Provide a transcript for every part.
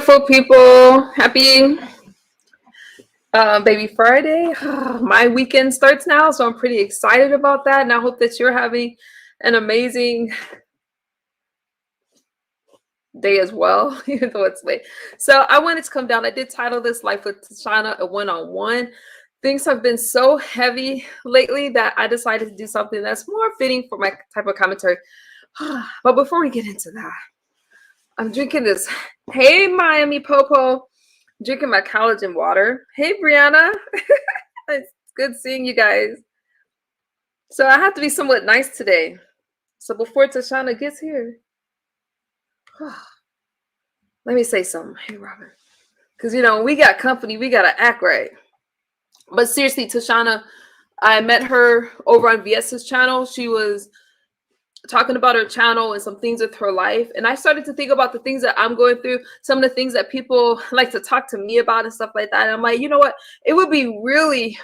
beautiful people. Happy Baby Friday. My weekend starts now, so I'm pretty excited about that. And I hope that you're having an amazing day as well, even though it's late. So I wanted to come down. I did title this Life with Tashanna a one-on-one. Things have been so heavy lately that I decided to do something that's more fitting for my type of commentary. But before we get into that, I'm drinking this. Hey, Miami Popo. Drinking my collagen water. Hey, Brianna. It's good seeing you guys. So I have to be somewhat nice today. So before Tashanna gets here, let me say something. Hey, Robin. Because, we got company. We got to act right. But seriously, Tashanna, I met her over on VS's channel. She was talking about her channel and some things with her life, and I started to think about the things that I'm going through, some of the things that people like to talk to me about and stuff like that. And I'm like, you know what, it would be really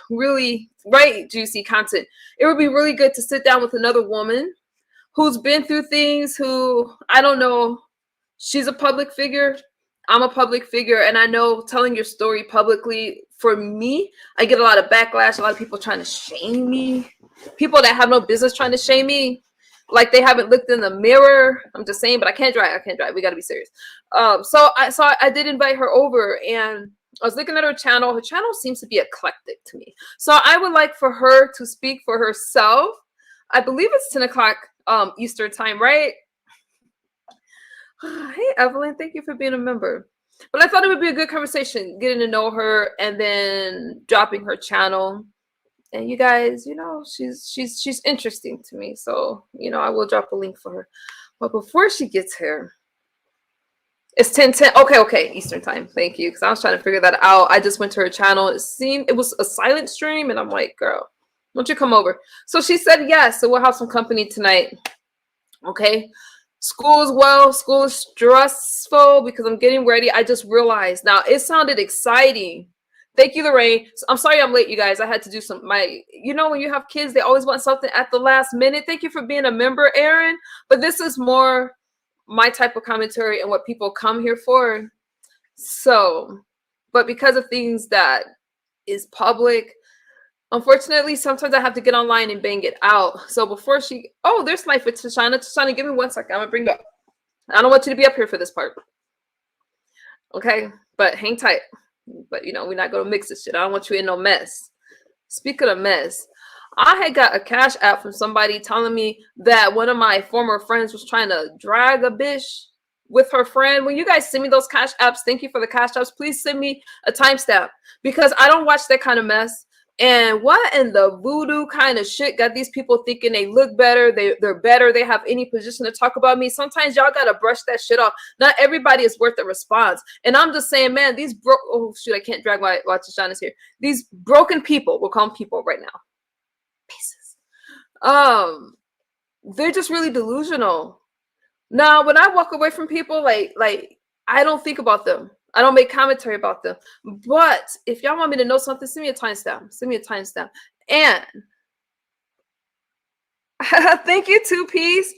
right, juicy content. It would be really good to sit down with another woman who's been through things, who, I don't know, she's a public figure, I'm a public figure, and I know telling your story publicly, for me, I get a lot of backlash, a lot of people trying to shame me, people that have no business trying to shame me, like they haven't looked in the mirror. I'm just saying, but I can't drive. We got to be serious. So I did invite her over, and I was looking at her channel. Her channel seems to be eclectic to me. So I would like for her to speak for herself. I believe it's 10 o'clock Eastern time, right? Hey, Evelyn, thank you for being a member. But I thought it would be a good conversation, getting to know her and then dropping her channel. And you guys, she's interesting to me. So, I will drop a link for her. But before she gets here, it's 10:10. Okay, Eastern time. Thank you. Because I was trying to figure that out. I just went to her channel. It was a silent stream. And I'm like, girl, why don't you come over? So she said yes. So we'll have some company tonight. Okay. School is stressful because I'm getting ready. I just realized now it sounded exciting. Thank you, Lorraine. I'm sorry I'm late, you guys. I had to do when you have kids, they always want something at the last minute. Thank you for being a member, Aaron. But this is more my type of commentary and what people come here for. So, but because of things that is public, unfortunately, sometimes I have to get online and bang it out. So before there's Life with Tashanna. Tashanna, give me 1 second. I'm gonna bring you up. I don't want you to be up here for this part. Okay, but hang tight. But we're not gonna mix this shit. I don't want you in no mess. Speaking of mess, I had got a cash app from somebody telling me that one of my former friends was trying to drag a bitch with her friend. When you guys send me those cash apps, thank you for the cash apps. Please send me a timestamp because I don't watch that kind of mess. And what in the voodoo kind of shit got these people thinking they look better, they're better, they have any position to talk about me? Sometimes y'all gotta brush that shit off. Not everybody is worth a response. And I'm just saying, man, these I can't drag my Tashanna's here. These broken people, we'll call them people right now. Pieces. They're just really delusional. Now, when I walk away from people, like I don't think about them. I don't make commentary about them. But if y'all want me to know something, send me a timestamp. And thank you, Two Piece.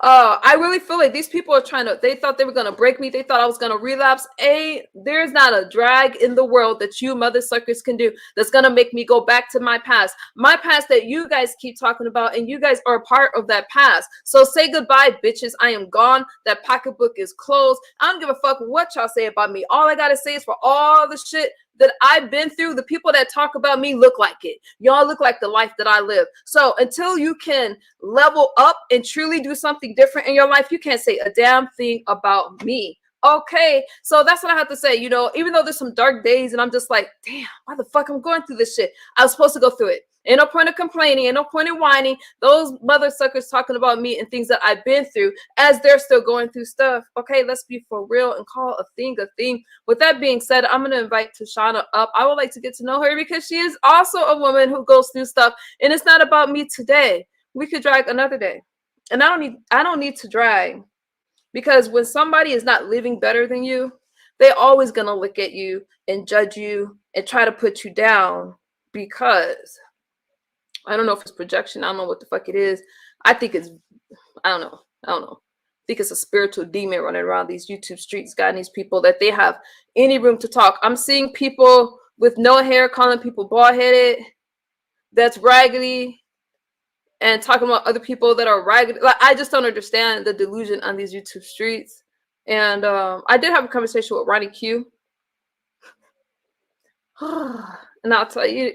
I really feel like these people are they thought they were going to break me. They thought I was going to relapse. There's not a drag in the world that you mother suckers can do that's going to make me go back to my past. My past that you guys keep talking about, and you guys are a part of that past. So say goodbye, bitches. I am gone. That pocketbook is closed. I don't give a fuck what y'all say about me. All I got to say is for all the shit that I've been through, the people that talk about me look like it. Y'all look like the life that I live. So until you can level up and truly do something different in your life, you can't say a damn thing about me. Okay, so that's what I have to say. Even though there's some dark days and I'm just like, damn, why the fuck I'm going through this shit? I was supposed to go through it. Ain't no point of complaining, ain't no point in whining. Those mother suckers talking about me and things that I've been through as they're still going through stuff. Okay, let's be for real and call a thing a thing. With that being said, I'm going to invite Tashanna up. I would like to get to know her because she is also a woman who goes through stuff. And it's not about me today. We could drag another day. And I don't need to drag. Because when somebody is not living better than you, they're always going to look at you and judge you and try to put you down because I don't know if it's projection. I don't know what the fuck it is. I think it's, I don't know. think it's a spiritual demon running around these YouTube streets, guiding these people that they have any room to talk. I'm seeing people with no hair calling people bald headed, that's raggedy, and talking about other people that are raggedy. Like, I just don't understand the delusion on these YouTube streets. And I did have a conversation with Ronnie Q. And I'll tell you,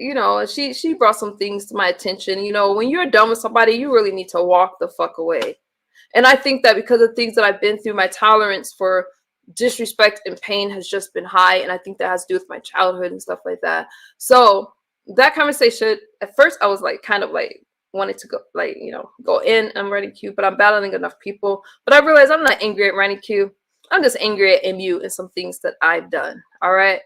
she brought some things to my attention. When you're done with somebody, you really need to walk the fuck away. And I think that because of things that I've been through, my tolerance for disrespect and pain has just been high. And I think that has to do with my childhood and stuff like that. So that conversation, at first I was like, kind of like wanted to go, like, go in. I'm Randy Q, but I'm battling enough people. But I realized I'm not angry at Randy Q. I'm just angry at MU and some things that I've done. All right.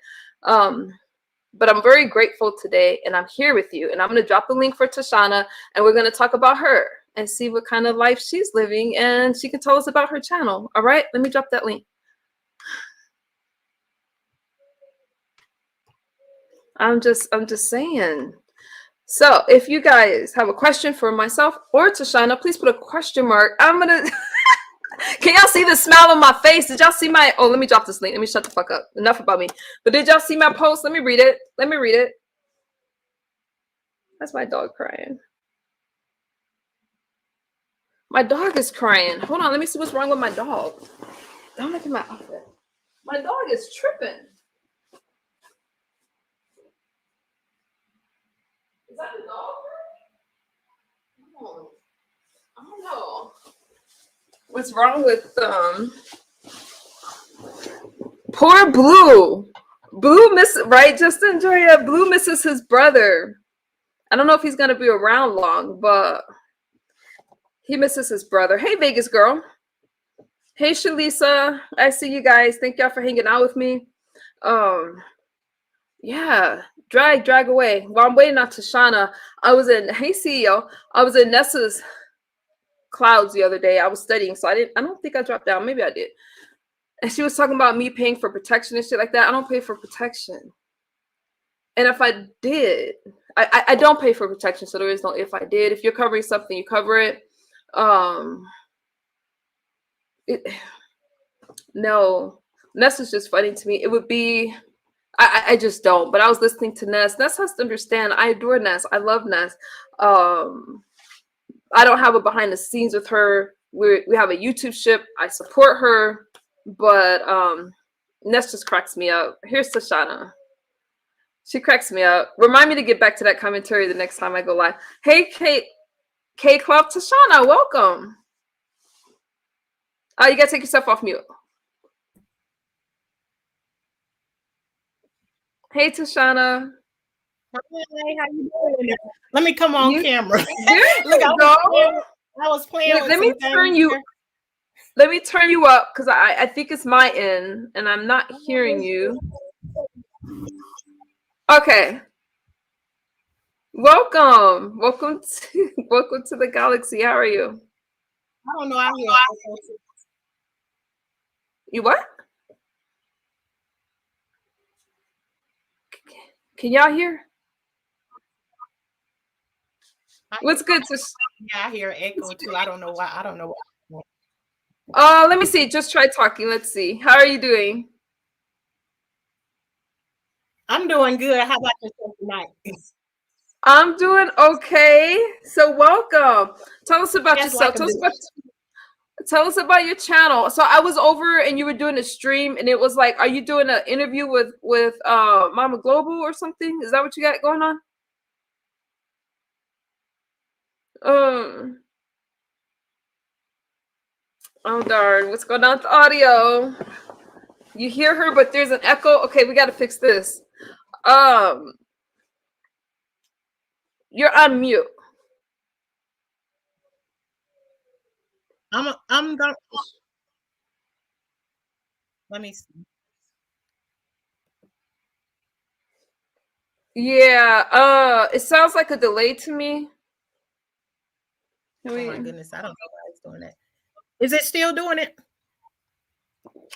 But I'm very grateful today, and I'm here with you. And I'm going to drop the link for Tashanna, and we're going to talk about her and see what kind of life she's living, and she can tell us about her channel. All right, let me drop that link. I'm just saying. So if you guys have a question for myself or Tashanna, please put a question mark. I'm gonna can y'all see the smile on my face? Did y'all see my let me drop this link. Let me shut the fuck up. Enough about me. But did y'all see my post? Let me read it. That's my dog crying. My dog is crying. Hold on, let me see what's wrong with my dog. Don't look at my outfit. My dog is tripping. Is that a dog? Oh, I don't know. What's wrong with poor Blue? Blue right? Just enjoy it. Blue misses his brother. I don't know if he's gonna be around long, but he misses his brother. Hey, Vegas girl. Hey, Shalisa. I see you guys. Thank y'all for hanging out with me. Yeah. Drag away. While I'm waiting on Tashanna, hey CEO, I was in Nessa's clouds the other day. I was studying, so I don't think I dropped down. Maybe I did. And she was talking about me paying for protection and shit like that. I don't pay for protection. And if I did, I don't pay for protection, so there is no if I did. If you're covering something, you cover it. No, Ness is just funny to me. It would be, I just don't. But I was listening to Ness. Ness has to understand. I adore Ness. I love Ness. I don't have a behind the scenes with her. We have a YouTube ship. I support her, but Ness just cracks me up. Here's Tashanna. She cracks me up. Remind me to get back to that commentary the next time I go live. Hey, K Club, Tashanna, welcome. You gotta take yourself off mute. Hey, Tashanna. Hi, how you doing? Let me come on camera. Look, I was playing. Let me turn you. Let me turn you up because I think it's my end and I'm not hearing you. Okay. Welcome to the galaxy. How are you? I don't know. I hear. You what? Can y'all hear? What's good? Yeah, I hear echo too. I don't know why. Let me see. Just try talking. Let's see. How are you doing? I'm doing good. How about yourself tonight? I'm doing okay. So welcome. Tell us about yourself. Tell us about your channel. So I was over and you were doing a stream and it was like, are you doing an interview with Mama Global or something? Is that what you got going on? Oh darn, what's going on with the audio? You hear her, but there's an echo. Okay, we gotta fix this. You're on mute. I'm gonna let me see. Yeah, it sounds like a delay to me. Oh my goodness, I don't know why it's doing that. Is it still doing it?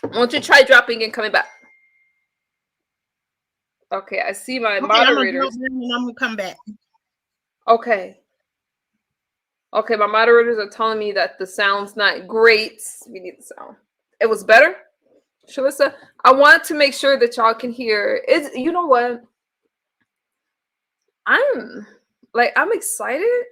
Why don't you try dropping and coming back? Okay, I see my moderators. I'm gonna come back. Okay. Okay, my moderators are telling me that the sound's not great. We need the sound. It was better? Shalissa, I want to make sure that y'all can hear. It's, you know what? I'm excited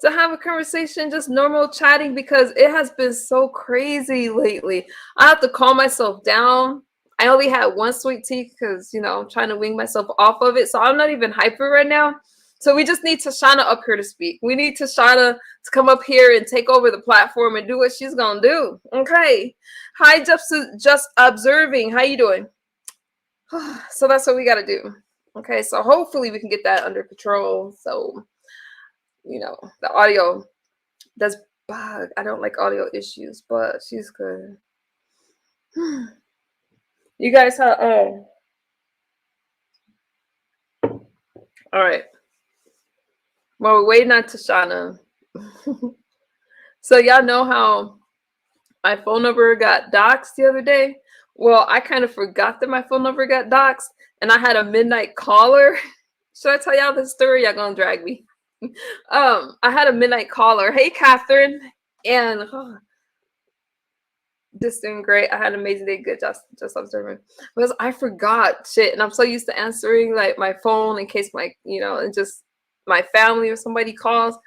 to have a conversation, just normal chatting, because it has been so crazy lately. I have to calm myself down. I only had one sweet tea because, I'm trying to wing myself off of it. So I'm not even hyper right now. So we just need Tashanna up here to speak. We need Tashanna to come up here and take over the platform and do what she's going to do. Okay. Hi, just observing. How you doing? So that's what we got to do. Okay. So hopefully we can get that under control. So, the audio does bug. I don't like audio issues, but she's good. You guys have all right. Well, we're waiting on Tashanna. So y'all know how my phone number got doxxed the other day? Well, I kind of forgot that my phone number got doxxed, and I had a midnight caller. Should I tell y'all the story? Y'all gonna drag me. I had a midnight caller. Hey, Catherine, and just doing great. I had an amazing day. Good, just observing. Because I forgot shit, and I'm so used to answering like my phone in case and just my family or somebody calls.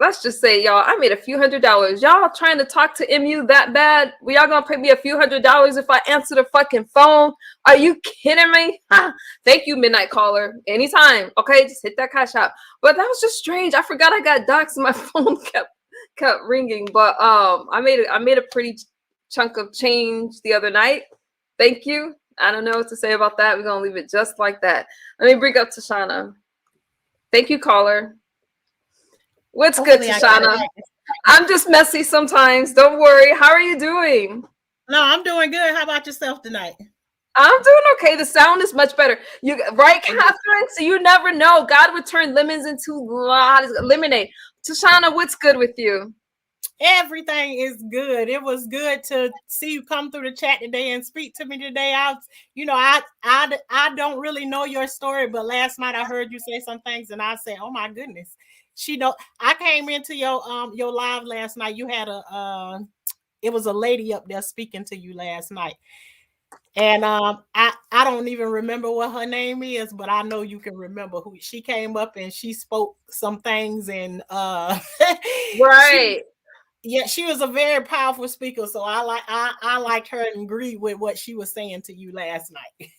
Let's just say, y'all, I made a few $100s. Y'all trying to talk to MU that bad? Well, y'all gonna pay me a few $100s if I answer the fucking phone? Are you kidding me? Thank you, midnight caller. Anytime, okay? Just hit that cash out. But that was just strange. I forgot I got doxxed and my phone kept ringing. But I made a pretty chunk of change the other night. Thank you. I don't know what to say about that. We're gonna leave it just like that. Let me bring up Tashanna. Thank you, caller. What's hopefully good, Tashanna? I'm just messy sometimes. Don't worry. How are you doing? No, I'm doing good. How about yourself tonight? I'm doing okay. The sound is much better. You right, Catherine? So you never know. God would turn lemons into lemonade. Tashanna, what's good with you? Everything is good. It was good to see you come through the chat today and speak to me today. I don't really know your story, but last night I heard you say some things and I said, oh my goodness. I came into your live last night. You had it was a lady up there speaking to you last night. And I don't even remember what her name is, but I know you can remember who she came up and she spoke some things and right. She was a very powerful speaker, so I liked her and agreed with what she was saying to you last night.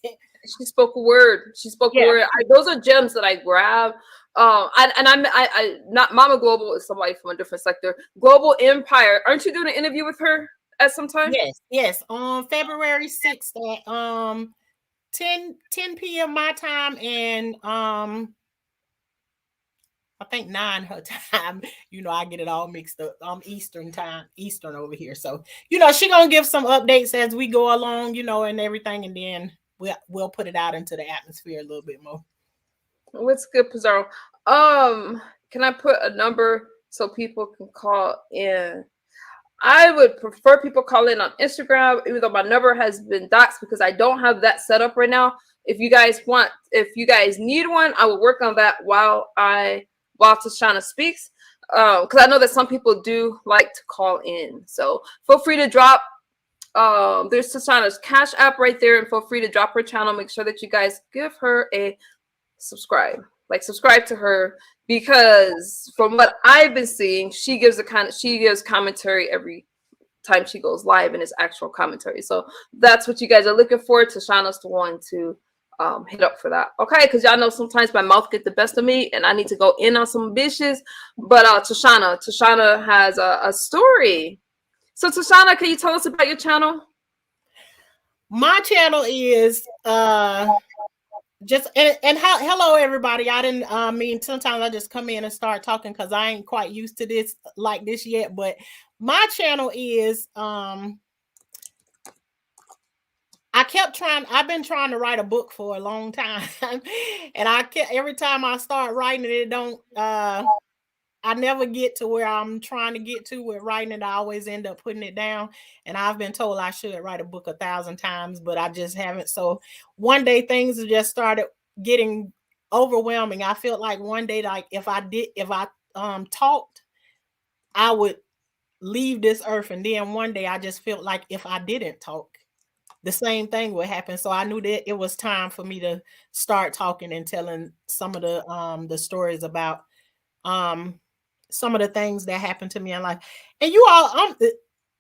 She spoke a word. A word. Those are gems that I grab. I not Mama Global is somebody from a different sector. Global Empire. Aren't you doing an interview with her at some time? Yes. On February 6th at 10 p.m. my time and I think 9 her time. I get it all mixed up. Eastern time, Eastern over here. So, she gonna give some updates as we go along, and everything, and then we'll put it out into the atmosphere a little bit more. What's good, Pizarro? Can I put a number so people can call in? I would prefer people call in on Instagram, even though my number has been doxed because I don't have that set up right now. If you guys need one, I will work on that while Tashanna speaks. Because I know that some people do like to call in. So feel free to drop. There's Tashanna's Cash App right there, and feel free to drop her channel. Make sure that you guys give her a subscribe. Subscribe to her, because from what I've been seeing, she gives commentary every time she goes live, and it's actual commentary. So that's what you guys are looking for. Tashanna's the one to hit up for that. Okay, because y'all know sometimes my mouth gets the best of me and I need to go in on some bitches. But Tashanna has a story. So Tashanna, can you tell us about your channel? My channel is hello everybody. I didn't mean sometimes I just come in and start talking because I ain't quite used to this like this yet, but my channel is I've been trying to write a book for a long time and every time I start writing it don't I never get to where I'm trying to get to with writing it. I always end up putting it down. And I've been told I should write a book 1,000 times, but I just haven't. So one day things just started getting overwhelming. I felt like one day, like if I talked, I would leave this earth, and then one day I just felt like if I didn't talk, the same thing would happen. So I knew that it was time for me to start talking and telling some of the stories about um some of the things that happened to me in life. And you all,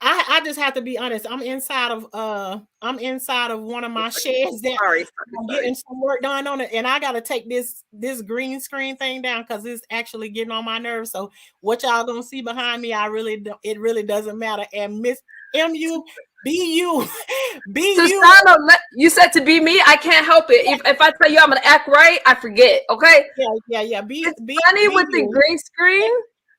I just have to be honest. I'm inside of one of my sheds that Sorry, I'm sorry. getting some work done on it, and I gotta take this green screen thing down because it's actually getting on my nerves. So what y'all gonna see behind me, I really don't, it really doesn't matter. And Miss MU, be you, be you. Tashanna, you said to be me. I can't help it. If I tell you I'm gonna act right, I forget. Okay. Yeah. It's funny Be with the you. green screen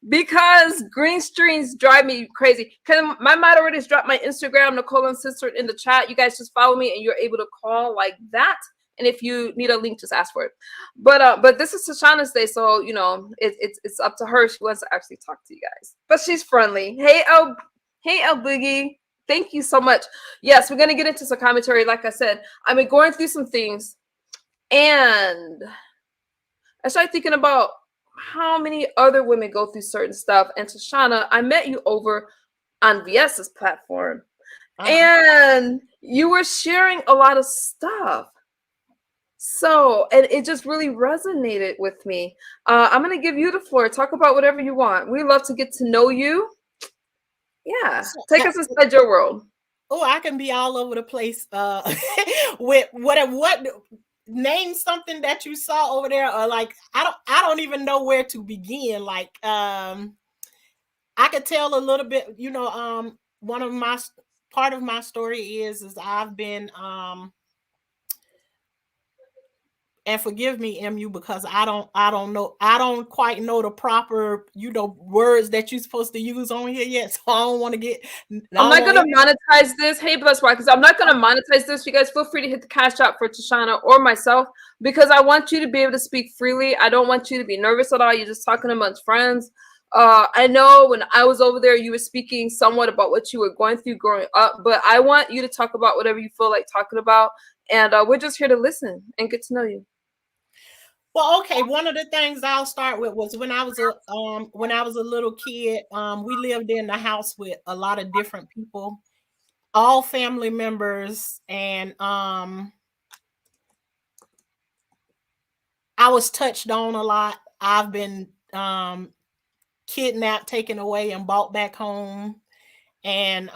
because green screens drive me crazy. Cause my moderators dropped my Instagram, Nicole and Sister, in the chat. You guys just follow me and you're able to call like that. And if you need a link, just ask for it. But this is Tashanna's day, so you know it's up to her. She wants to actually talk to you guys, but she's friendly. Hey El Boogie, thank you so much. Yes, we're gonna get into some commentary. Like I said, I've been going through some things, and I started thinking about how many other women go through certain stuff. And Tashanna, I met you over on VS's platform, Uh-huh. and you were sharing a lot of stuff. So, and it just really resonated with me. I'm going to give you the floor. Talk about whatever you want. We love to get to know you. Yeah. So, Take us inside your world. oh, I can be all over the place. With what name something that you saw over there, or like I don't even know where to begin. Like I could tell a little bit. One of my part of my story is I've been and forgive me, MU, because I don't quite know the proper words that you're supposed to use on here yet. So I don't want to get. I I'm don't not want gonna monetize this. Hey, Bless Rock, because I'm not gonna monetize this. You guys feel free to hit the cash app for Tashanna or myself because I want you to be able to speak freely. I don't want you to be nervous at all. You're just talking amongst friends. I know when I was over there, you were speaking somewhat about what you were going through growing up, but I want you to talk about whatever you feel like talking about, and we're just here to listen and get to know you. Well, okay. One of the things I'll start with was when I was a little kid. We lived in a house with a lot of different people, all family members, and I was touched on a lot. I've been kidnapped, taken away, and brought back home, and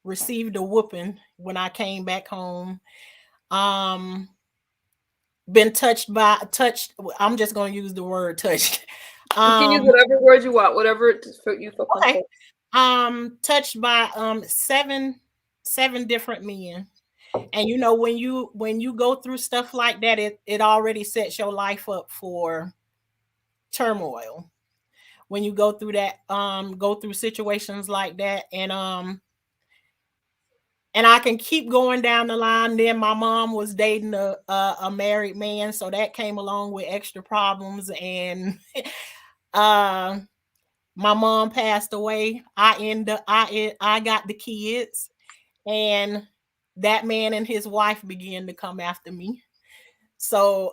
received a whooping when I came back home. Um, been touched. I'm just going to use the word touched. You can use Um, whatever word you want, whatever you feel okay. comfortable. Touched by seven different men. And when you go through stuff like that, it already sets your life up for turmoil. When you go through that, go through situations like that, and I can keep going down the line. Then my mom was dating a married man, so that came along with extra problems. And uh, my mom passed away. I got the kids, and that man and his wife began to come after me. So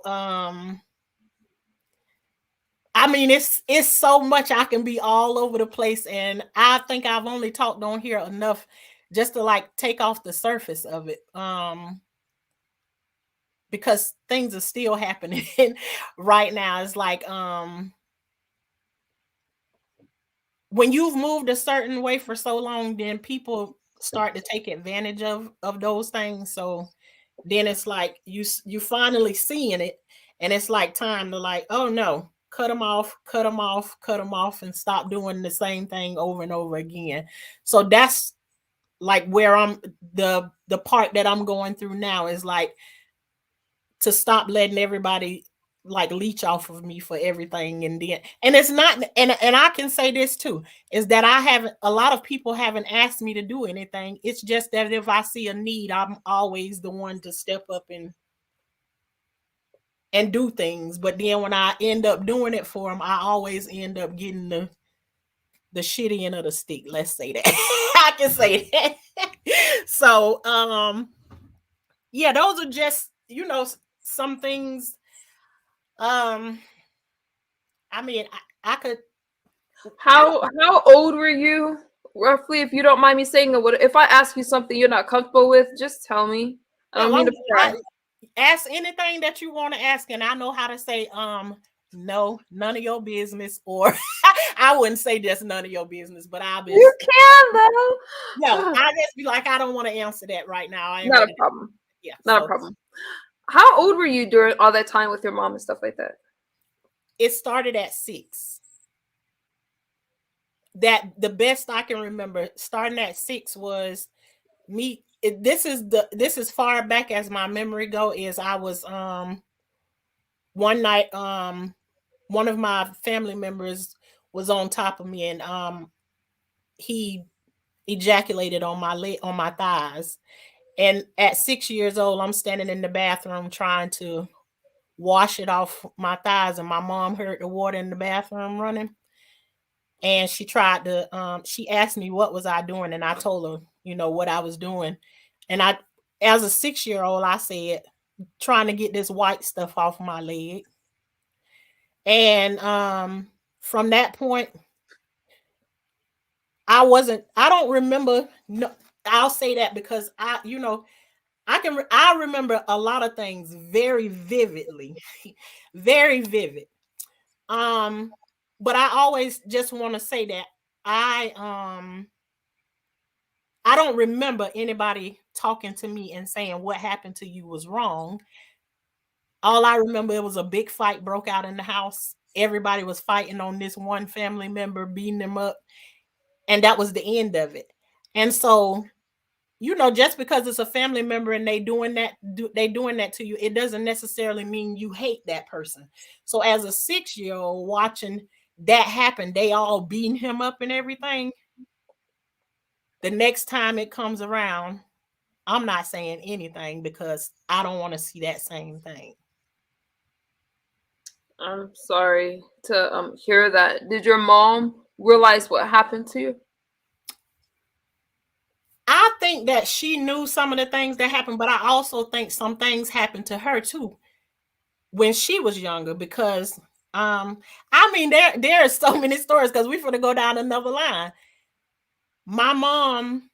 I mean, it's so much. I can be all over the place, and I think I've only talked on here enough just to like take off the surface of it. Because things are still happening right now. It's like when you've moved a certain way for so long, then people start to take advantage of those things. So then it's like you finally seeing it, and it's like time to like, oh no, cut them off, cut them off, cut them off, and stop doing the same thing over and over again. So that's like where the part that I'm going through now is like to stop letting everybody like leech off of me for everything. And it's not, and I can say this too, is that I haven't, a lot of people haven't asked me to do anything. It's just that if I see a need, I'm always the one to step up and do things. But then when I end up doing it for them, I always end up getting the shitty end of the stick. Let's say that. I can say that. So yeah, those are just some things. um I mean, I could. How old were you roughly, if you don't mind me saying? Or what if I ask you something you're not comfortable with? Just tell me. I don't Well, mean to pry. ask anything that you want to ask, and I know how to say no, none of your business, or I wouldn't say just none of your business, but I'll be You can no, though. I just be like, I don't want to answer that right now. I ain't Not a ready to, problem. yeah. Not a So problem. How old were you during all that time with your mom and stuff like that? it started at 6. That the best I can remember starting at 6 was me. This is far back as my memory go. Is I was one night one of my family members was on top of me, and he ejaculated on my leg, on my thighs. And at 6 years old, I'm standing in the bathroom trying to wash it off my thighs, and my mom heard the water in the bathroom running, and she tried to she asked me what was I doing, and I told her, what I was doing. And I, as a 6 year old, I said, trying to get this white stuff off my leg. And from that point, I don't remember. No, I'll say that because I remember a lot of things very vividly, very vivid. Um, but I always just want to say that I um I don't remember anybody talking to me and saying what happened to you was wrong. All I remember, it was a big fight broke out in the house. Everybody was fighting on this one family member, beating them up, and that was the end of it. And so, just because it's a family member and they doing that to you, it doesn't necessarily mean you hate that person. So as a 6 year old watching that happen, they all beating him up and everything. The next time it comes around, I'm not saying anything because I don't want to see that same thing. I'm sorry to hear that. Did your mom realize what happened to you? I think that she knew some of the things that happened, but I also think some things happened to her too when she was younger because I mean there are so many stories because we're gonna go down another line. My mom,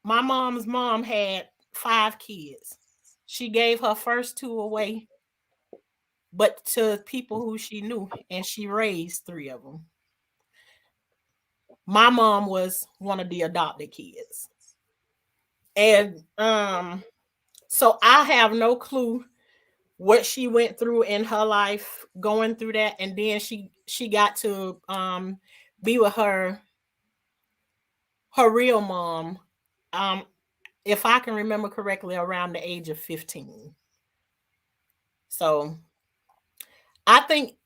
my mom's mom had 5 kids. She gave her first two away, but to people who she knew, and she raised 3 of them. My mom was one of the adopted kids. And so I have no clue what she went through in her life going through that, and then she got to be with her real mom, um if I can remember correctly, around the age of 15. So I think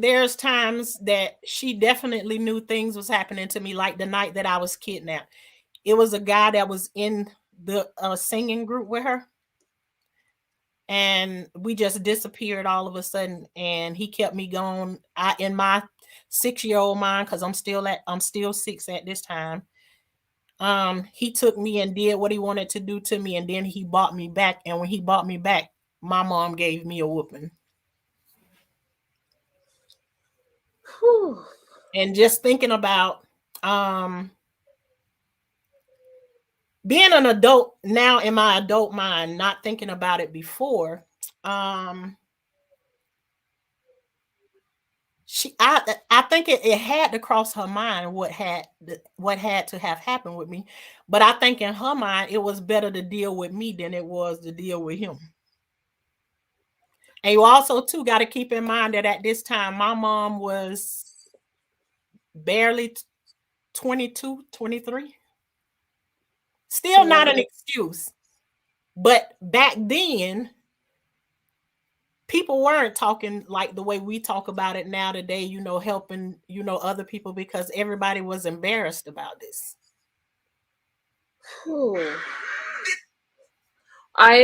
there's times that she definitely knew things was happening to me, like the night that I was kidnapped. It was a guy that was in the singing group with her, and we just disappeared all of a sudden, and he kept me going. I In my 6 year old mind, because I'm still 6 at this time. He took me and did what he wanted to do to me, and then he bought me back. And when he bought me back, my mom gave me a whooping. Whew. And just thinking about um being an adult now, in my adult mind, not thinking about it before. um I think it had to cross her mind what had to have happened with me, but I think in her mind it was better to deal with me than it was to deal with him. And you also too got to keep in mind that at this time my mom was barely 22, 23. Still not Yeah. an excuse, but back then people weren't talking like the way we talk about it now today, helping, other people, because everybody was embarrassed about this. Whew. I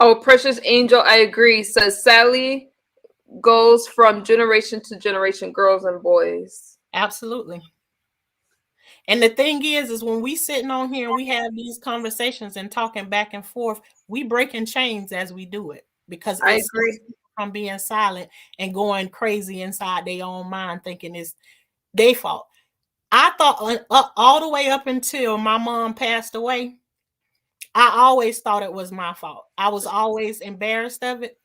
Oh, Precious Angel, I agree. Says Sally goes from generation to generation, girls and boys. Absolutely. And the thing is when we sitting on here and we have these conversations and talking back and forth, we breaking chains as we do it, because I it stops agree. people from being silent and going crazy inside their own mind, thinking it's They fault. I thought all the way up until my mom passed away, I always thought it was my fault. I was always embarrassed of it.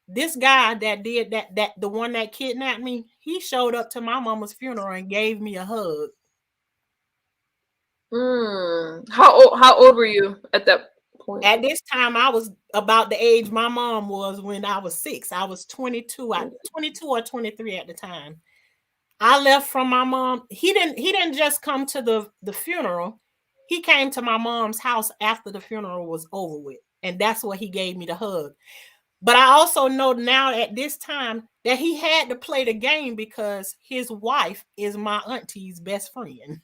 This guy that did that the one that kidnapped me, he showed up to my mama's funeral and gave me a hug. How old were you at that point? At this time, I was about the age my mom was when I was 6. I was 22, 22 or 23 at the time. I left from my mom. He didn't just come to the funeral. He came to my mom's house after the funeral was over with. And that's what he gave me the hug. But I also know now at this time that he had to play the game because his wife is my auntie's best friend.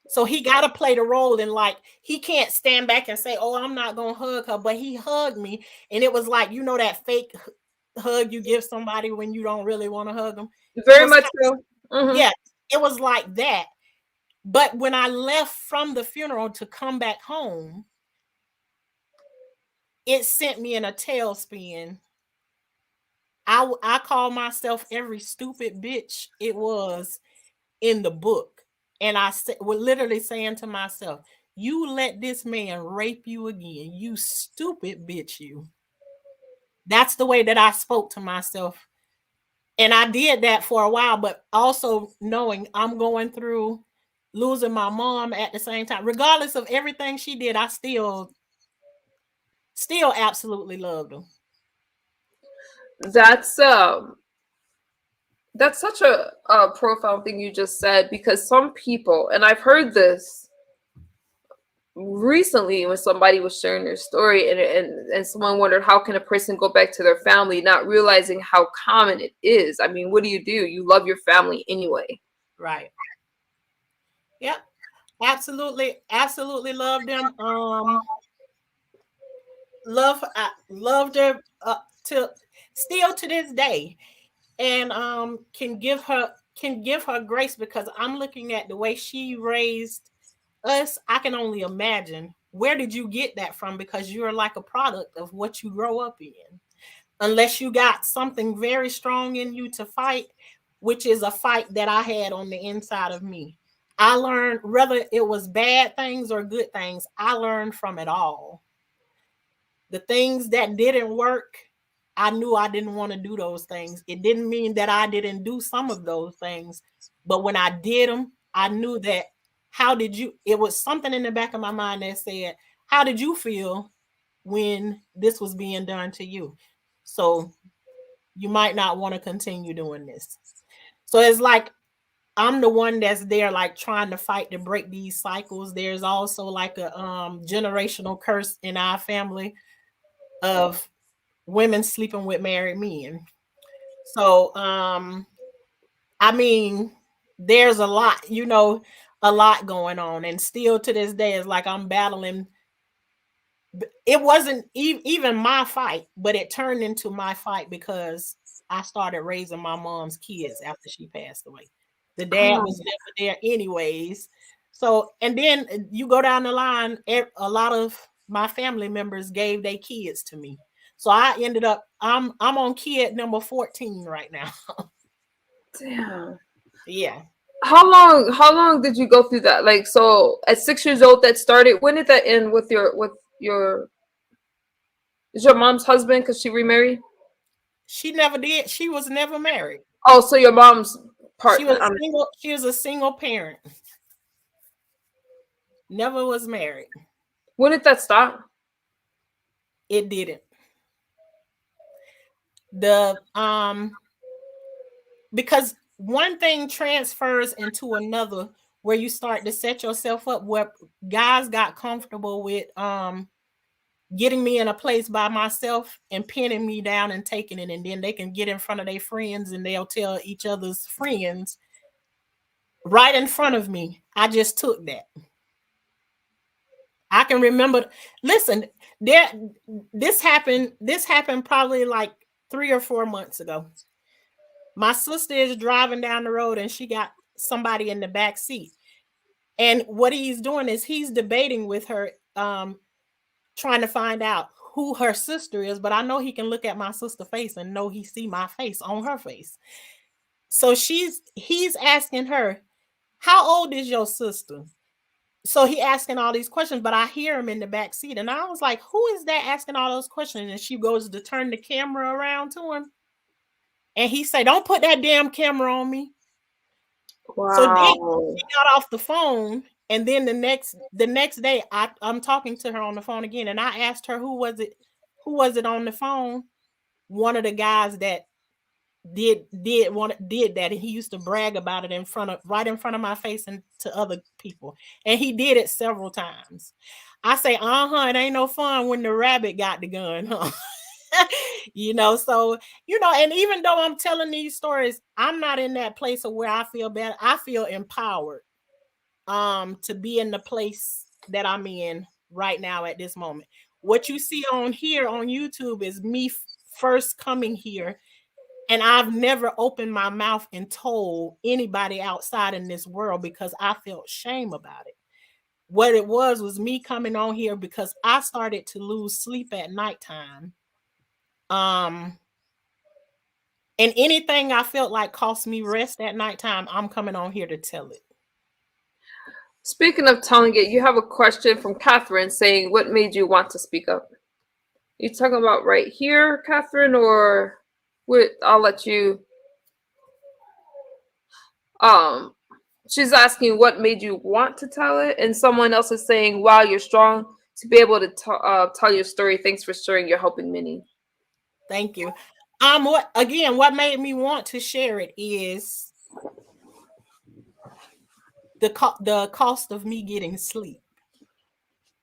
So he got to play the role, and like he can't stand back and say, "Oh, I'm not gonna hug her," but he hugged me, and it was like that fake hug you give somebody when you don't really want to hug them. It Very was much so. yeah, it was like that. But when I left from the funeral to come back home, it sent me in a tailspin. I call myself every stupid bitch it was in the book. And I was literally saying to myself, you let this man rape you again, you stupid bitch, you. That's the way that I spoke to myself. And I did that for a while, but also knowing I'm going through losing my mom at the same time. Regardless of everything she did, I still absolutely loved her. That's such a profound thing you just said, because some people, and I've heard this recently when somebody was sharing their story, and someone wondered how can a person go back to their family, not realizing how common it is. I mean, what do? You love your family anyway. Right. Yep. Absolutely love them. I loved her to still to this day, and can give her grace because I'm looking at the way she raised us. I can only imagine, where did you get that from, because you're like a product of what you grow up in, unless you got something very strong in you to fight, which is a fight that I had on the inside of me. I learned, whether it was bad things or good things, I learned from it all. The things that didn't work, I knew I didn't want to do those things. It didn't mean that I didn't do some of those things, but when I did them, I knew that it was something in the back of my mind that said, how did you feel when this was being done to you? So you might not want to continue doing this. So it's like I'm the one that's there, like trying to fight to break these cycles. There's also like a generational curse in our family of women sleeping with married men. So I mean, there's a lot going on, and still to this day it's like I'm battling. It wasn't even my fight, but it turned into my fight because I started raising my mom's kids after she passed away. The dad was never there anyways. So, and then you go down the line, a lot of my family members gave their kids to me. So I ended up I'm on kid number 14 right now. Damn. Yeah. How long did you go through that? Like, so at 6 years old that started. When did that end with your is your mom's husband, because she remarried? She never did. She was never married. Oh, so your mom's She partner. was single. She was a single parent. Never was married. When did that stop? It didn't. The Because one thing transfers into another, where you start to set yourself up, where guys got comfortable with getting me in a place by myself and pinning me down and taking it, and then they can get in front of their friends and they'll tell each other's friends right in front of me. I just took that. I can remember. Listen, there. This happened probably like 3 or 4 months ago. My sister is driving down the road and she got somebody in the back seat. And what he's doing is he's debating with her, trying to find out who her sister is. But I know he can look at my sister's face and know he see my face on her face. So he's asking her, how old is your sister? So he asking all these questions, but I hear him in the back seat, and I was like, who is that asking all those questions? And she goes to turn the camera around to him, and he said, don't put that damn camera on me. So then Wow. she got off the phone, and then the next day I'm talking to her on the phone again, and I asked her who was it on the phone. One of the guys that did that, and he used to brag about it right in front of my face and to other people, and he did it several times. I say, it ain't no fun when the rabbit got the gun, huh? So and even though I'm telling these stories, I'm not in that place of where I feel bad. I feel empowered to be in the place that I'm in right now at this moment. What you see on here on YouTube is me first coming here, and I've never opened my mouth and told anybody outside in this world because I felt shame about it. What it was me coming on here because I started to lose sleep at nighttime. Um, and anything I felt like cost me rest at nighttime, I'm coming on here to tell it. Speaking of telling it, you have a question from Catherine saying, "What made you want to speak up?" You talking about right here, Catherine, or what? I'll let you. Um, she's asking what made you want to tell it, and someone else is saying, "Wow, you're strong to be able to tell your story. Thanks for sharing. You're helping many." Thank you. What made me want to share it is the cost of me getting sleep.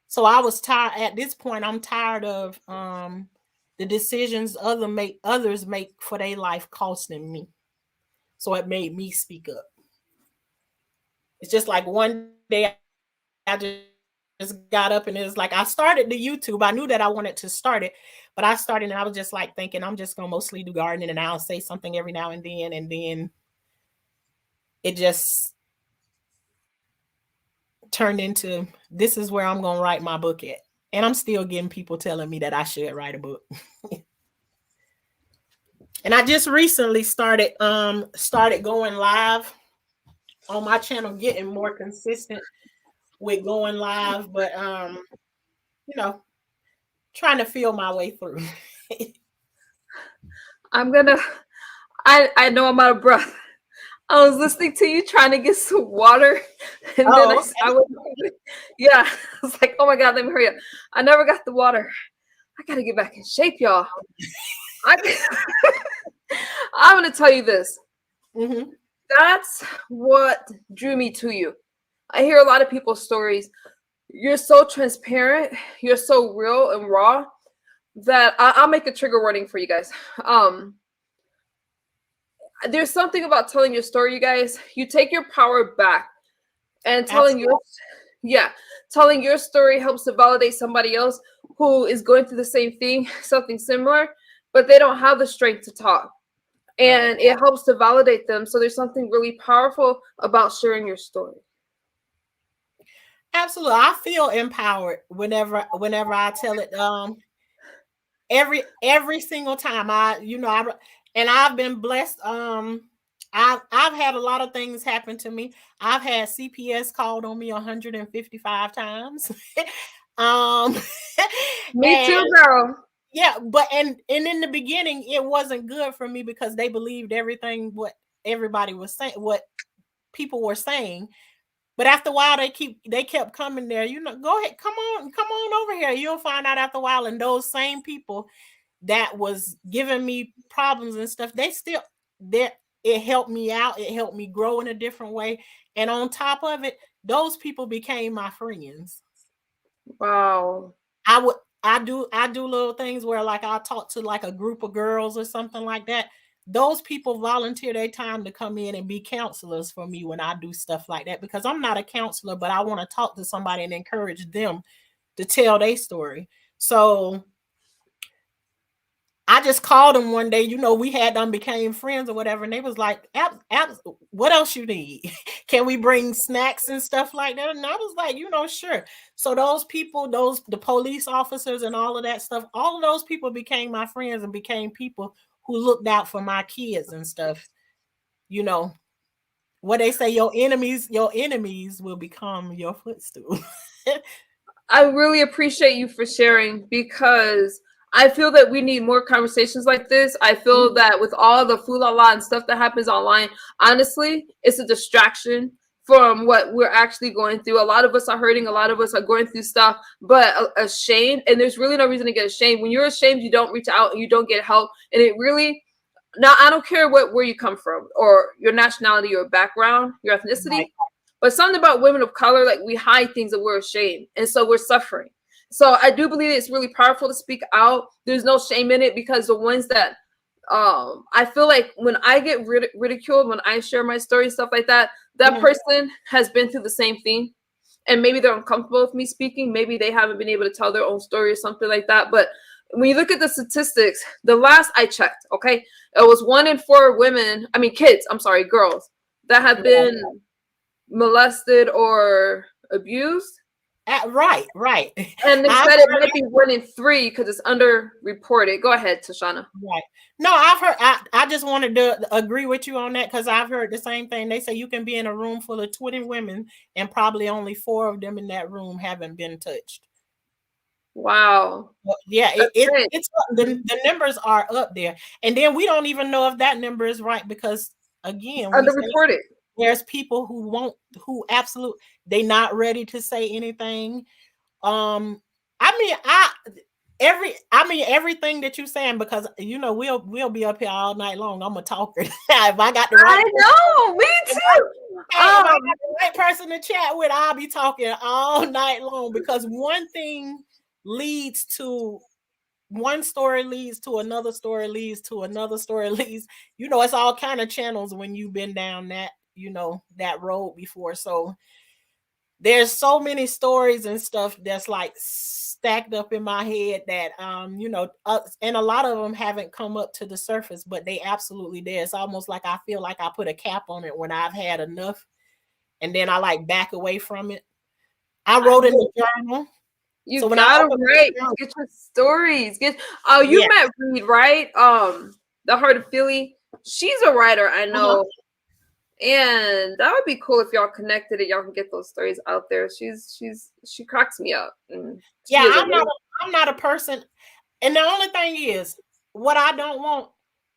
So I was tired at this point. I'm tired of the decisions others make for their life costing me. So it made me speak up. It's just like one day I just got up and it was like I started the YouTube. I knew that I wanted to start it, but I started and I was just like thinking I'm just gonna mostly do gardening and I'll say something every now and then it just turned into this is where I'm gonna write my book at. And I'm still getting people telling me that I should write a book. And I just recently started going live on my channel, getting more consistent with going live, but you know, trying to feel my way through. I'm gonna. I know I'm out of breath. I was listening to you trying to get some water, and then Oh, I was, yeah, I was like, oh my god, let me hurry up. I never got the water. I gotta get back in shape, y'all. I, I'm gonna tell you this. mm-hmm. That's what drew me to you. I hear a lot of people's stories. You're so transparent. You're so real and raw that I'll make a trigger warning for you guys. There's something about telling your story, you guys. You take your power back, and Absolutely. yeah, telling your story helps to validate somebody else who is going through the same thing, something similar, but they don't have the strength to talk. Right. And it helps to validate them. So there's something really powerful about sharing your story. Absolutely. I feel empowered whenever I tell it. Every single time and I've been blessed. I've had a lot of things happen to me. I've had CPS called on me 155 times. um Me and too, girl. yeah, but and in the beginning it wasn't good for me because they believed everything what everybody was saying, what people were saying. But after a while, they kept coming there. Go ahead, come on over here. You'll find out after a while. And those same people that was giving me problems and stuff, they still there. It helped me out. It helped me grow in a different way. And on top of it, those people became my friends. Wow. I would I do little things where like I talk to like a group of girls or something like that. Those people volunteer their time to come in and be counselors for me when I do stuff like that because I'm not a counselor, but I want to talk to somebody and encourage them to tell their story. So I just called them one day, we had them became friends or whatever, and they was like, what else you need? Can we bring snacks and stuff like that? And I was like, sure. So those people, the police officers and all of that stuff, all of those people became my friends and became people who looked out for my kids and stuff. you know, what they say, your enemies will become your footstool. I really appreciate you for sharing because I feel that we need more conversations like this. I feel that with all the foolala and stuff that happens online, honestly, it's a distraction from what we're actually going through. A lot of us are hurting, a lot of us are going through stuff, but ashamed, and there's really no reason to get ashamed. When you're ashamed, you don't reach out and you don't get help, and it really now I don't care where you come from or your nationality, your background, your Right. ethnicity, but something about women of color, like we hide things and we're ashamed, and so we're suffering. So I do believe it's really powerful to speak out. There's no shame in it because the ones that I feel like when I get ridiculed, when I share my story, stuff like that, that Mhm. person has been through the same thing, and maybe they're uncomfortable with me speaking. Maybe they haven't been able to tell their own story or something like that. But when you look at the statistics, the last I checked, okay, it was 1 in 4 women, I mean kids, I'm sorry, girls, that have Right. been molested or abused. Right, right. And they I've said it heard might be 1 in 3 because it's underreported. Go ahead, Tashanna. right. No, I've heard. I just wanted to agree with you on that because I've heard the same thing. They say you can be in a room full of 20 women and probably only 4 of them in that room haven't been touched. Wow. Well, yeah, That's it. it's Mhm. the numbers are up there, and then we don't even know if that number is right because again, we say Underreported. there's people who won't, who absolute, they not ready to say anything. Um, I mean, everything that you're saying, because we'll be up here all night long. I'm a talker. If I got the right I know. Me if I, too. hey, if I got the right person to chat with, I'll be talking all night long because leads to one story leads to another story leads to another story leads. It's all kind of channels when you've been down that road before. So there's so many stories and stuff that's like stacked up in my head that and a lot of them haven't come up to the surface, but they absolutely there. It's almost like I feel like I put a cap on it when I've had enough, and then I like back away from it. I I wrote in the know. journal, You so when I gotta open write. my journal, Get your stories. Get. Oh, you yeah, met Reed, right? The Heart of Philly. She's a writer, I uh-huh. know, and that would be cool if y'all connected and y'all can get those stories out there. She cracks me up. And she Yeah, is I'm not a person, and the only thing is, what I don't want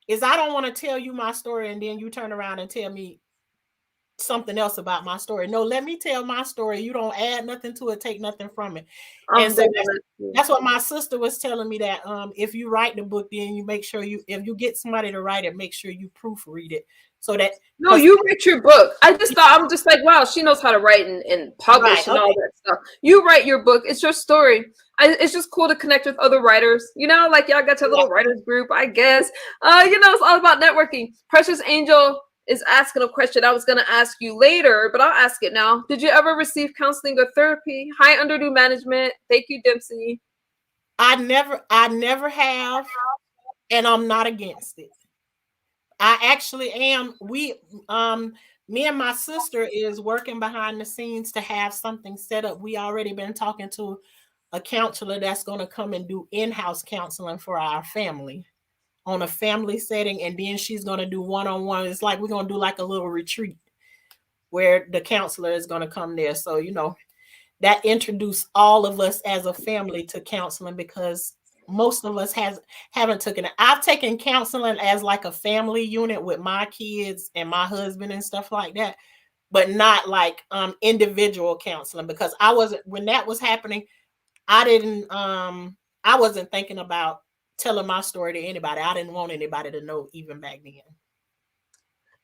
is I don't want to tell you my story and then you turn around and tell me something else about my story. No, let me tell my story. You don't add nothing to it, take nothing from it. And I'm so big on that too. that's what my sister was telling me, that if you write the book, then you make sure if you get somebody to write it, make sure you proofread it so that No, because you write your book. I just thought I'm just like, wow, she knows how to write and right, publish and all okay, that stuff. You write your book. It's your story. It's just cool to connect with other writers. Like y'all got your yeah. little writers group, I guess. It's all about networking. Precious Angel is asking a question I was gonna ask you later, but I'll ask it now. Did you ever receive counseling or therapy? Hi, Underdue Management. Thank you, Dempsey. I never have, and I'm not against it. I actually am. Me and my sister is working behind the scenes to have something set up. We already been talking to a counselor that's going to come and do in-house counseling for our family on a family setting, and then she's going to do one-on-one. It's like we're going to do like a little retreat where the counselor is going to come there. So that introduced all of us as a family to counseling, because most of us haven't taken it. I've taken counseling as like a family unit with my kids and my husband and stuff like that, but not like individual counseling, because I wasn't, when that was happening, I didn't I wasn't thinking about telling my story to anybody. I didn't want anybody to know even back then.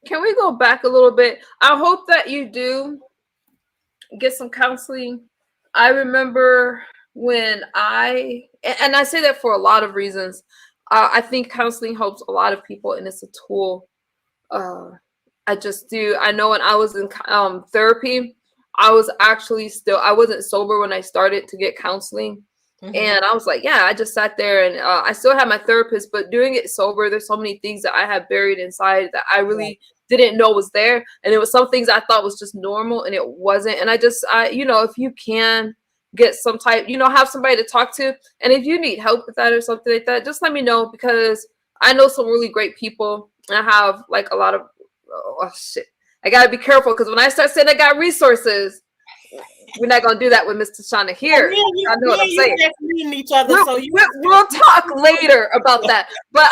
Can we go back a little bit? I hope that you do get some counseling. I remember when and I say that for a lot of reasons. I think counseling helps a lot of people, and it's a tool. Uh, I just do. I know when I was in therapy, I wasn't sober when I started to get counseling. Mm-hmm. And I was like, yeah, I just sat there and I still had my therapist, but doing it sober, there's so many things that I had buried inside that I Right. really didn't know was there. And it was some things I thought was just normal and it wasn't. And if you can get some type, have somebody to talk to. And if you need help with that or something like that, just let me know because I know some really great people. I have like a lot of oh shit, I gotta be careful because when I start saying I got resources, we're not gonna do that with Miss Tashanna Oh, here. I know what I'm you saying. just meeting each other, so you We'll talk later about that. But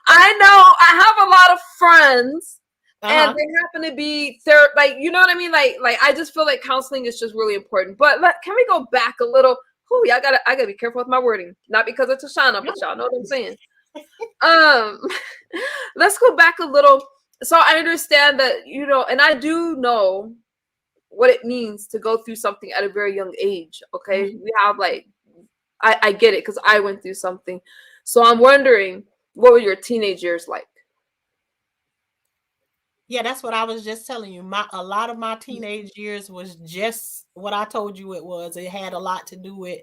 I know I have a lot of friends, and they happen to be like, you know what I mean. Like I just feel like counseling is just really important. But can we go back a little? Ooh, I gotta be careful with my wording. Not because of Tashanna, but y'all know what I'm saying. Um, let's go back a little. So I understand that, you know, and I do know what it means to go through something at a very young age. Okay, we have like, I get it because I went through something. So I'm wondering, what were your teenage years like? Yeah, that's what I was just telling you. A lot of my teenage years was just what I told you it was. It had a lot to do with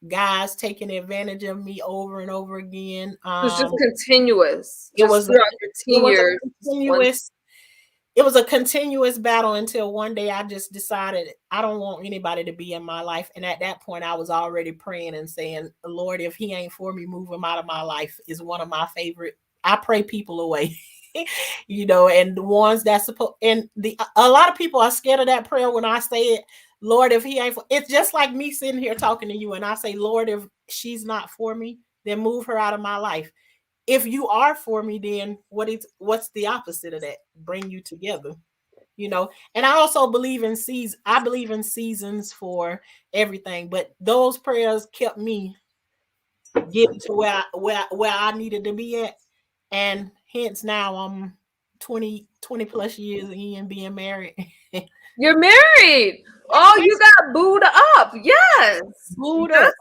guys taking advantage of me over and over again. It was just continuous, It just was throughout your it teen was years. a continuous it was a continuous battle until one day I just decided I don't want anybody to be in my life. And at that point, I was already praying and saying, Lord, if he ain't for me, move him out of my life is one of my favorite. I pray people away. You know, and the ones that's supposed, and a lot of people are scared of that prayer when I say it, Lord, if he ain't for, it's just like me sitting here talking to you and I say, Lord, if she's not for me, then move her out of my life. If you are for me, then what's the opposite of that? Bring you together, you know. And I also believe in seasons. I believe in seasons for everything, but those prayers kept me getting to where I needed to be at. And hence now I'm 20 plus years in being married. You're married. Oh, you got booed up. Yes. Booed up.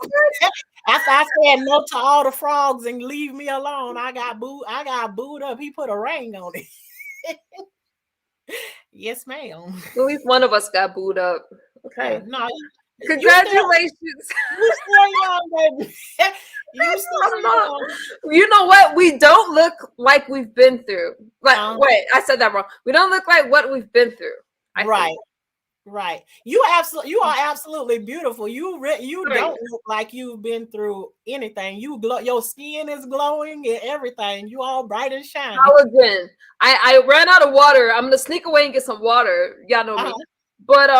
After I said no to all the frogs and leave me alone, I got booed up. He put a ring on it. Yes, ma'am. At least one of us got booed up. Yeah, Okay. no. Congratulations. You still young, baby. You still young. You know what? We don't look like we've been through. Like, wait, I said that wrong. We don't look like what we've been through. Right. Right. You are absolutely beautiful. You don't look like you've been through anything. You glow, your skin is glowing and everything. You all bright and shiny. Collagen. I ran out of water. I'm gonna sneak away and get some water. Y'all know me. But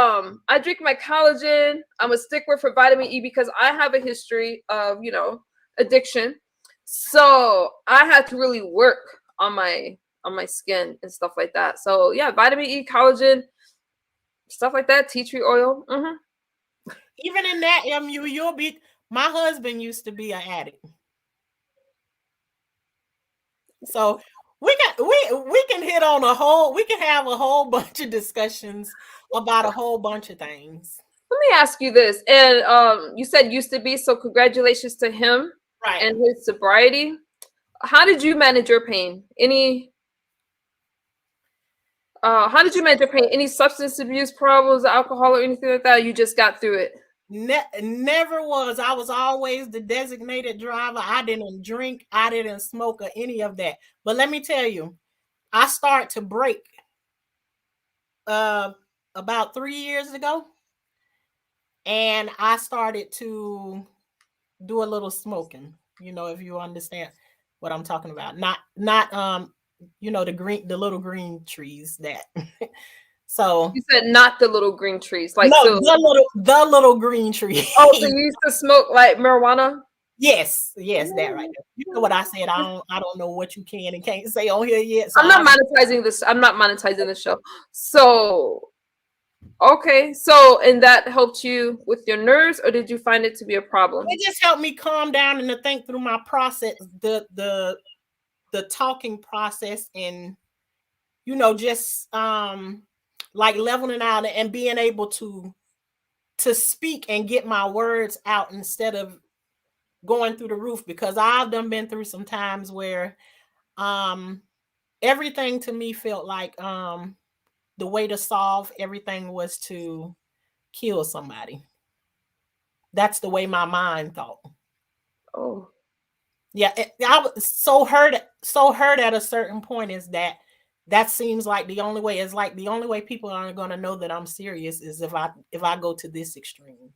I drink my collagen. I'm a stickler for vitamin E because I have a history of, you know, addiction. So I had to really work on my skin and stuff like that. So yeah, vitamin E, collagen, stuff like that, tea tree oil. Even in that, you'll be. My husband used to be an addict, so we can hit on we can have a whole bunch of discussions about a whole bunch of things. Let me ask you this, and you said used to be, so congratulations to him and his sobriety. How did you manage your pain? How did you manage your pain? Any substance abuse problems, alcohol, or anything like that? You just got through it. Never was. I was always the designated driver. I didn't drink. I didn't smoke or any of that. But let me tell you, I started to break about 3 years ago. And I started to do a little smoking, you know, if you understand what I'm talking about. Not you know, the little green trees that so you said not the little green trees, like, no, so the little green tree. oh, so you used to smoke like marijuana? Yes, that right there. You know what I said. I don't know what you can and can't say on here yet. So I'm not monetizing this. I'm not monetizing the show. So okay, so and that helped you with your nerves, or did you find it to be a problem? It just helped me calm down and to think through my process, the talking process, and you know, just like leveling out and being able to speak and get my words out instead of going through the roof, because I've been through some times where everything to me felt like the way to solve everything was to kill somebody. That's the way my mind thought. Oh. Yeah, I was so hurt at a certain point is that seems like the only way. It's like the only way people are going to know that I'm serious is if I go to this extreme.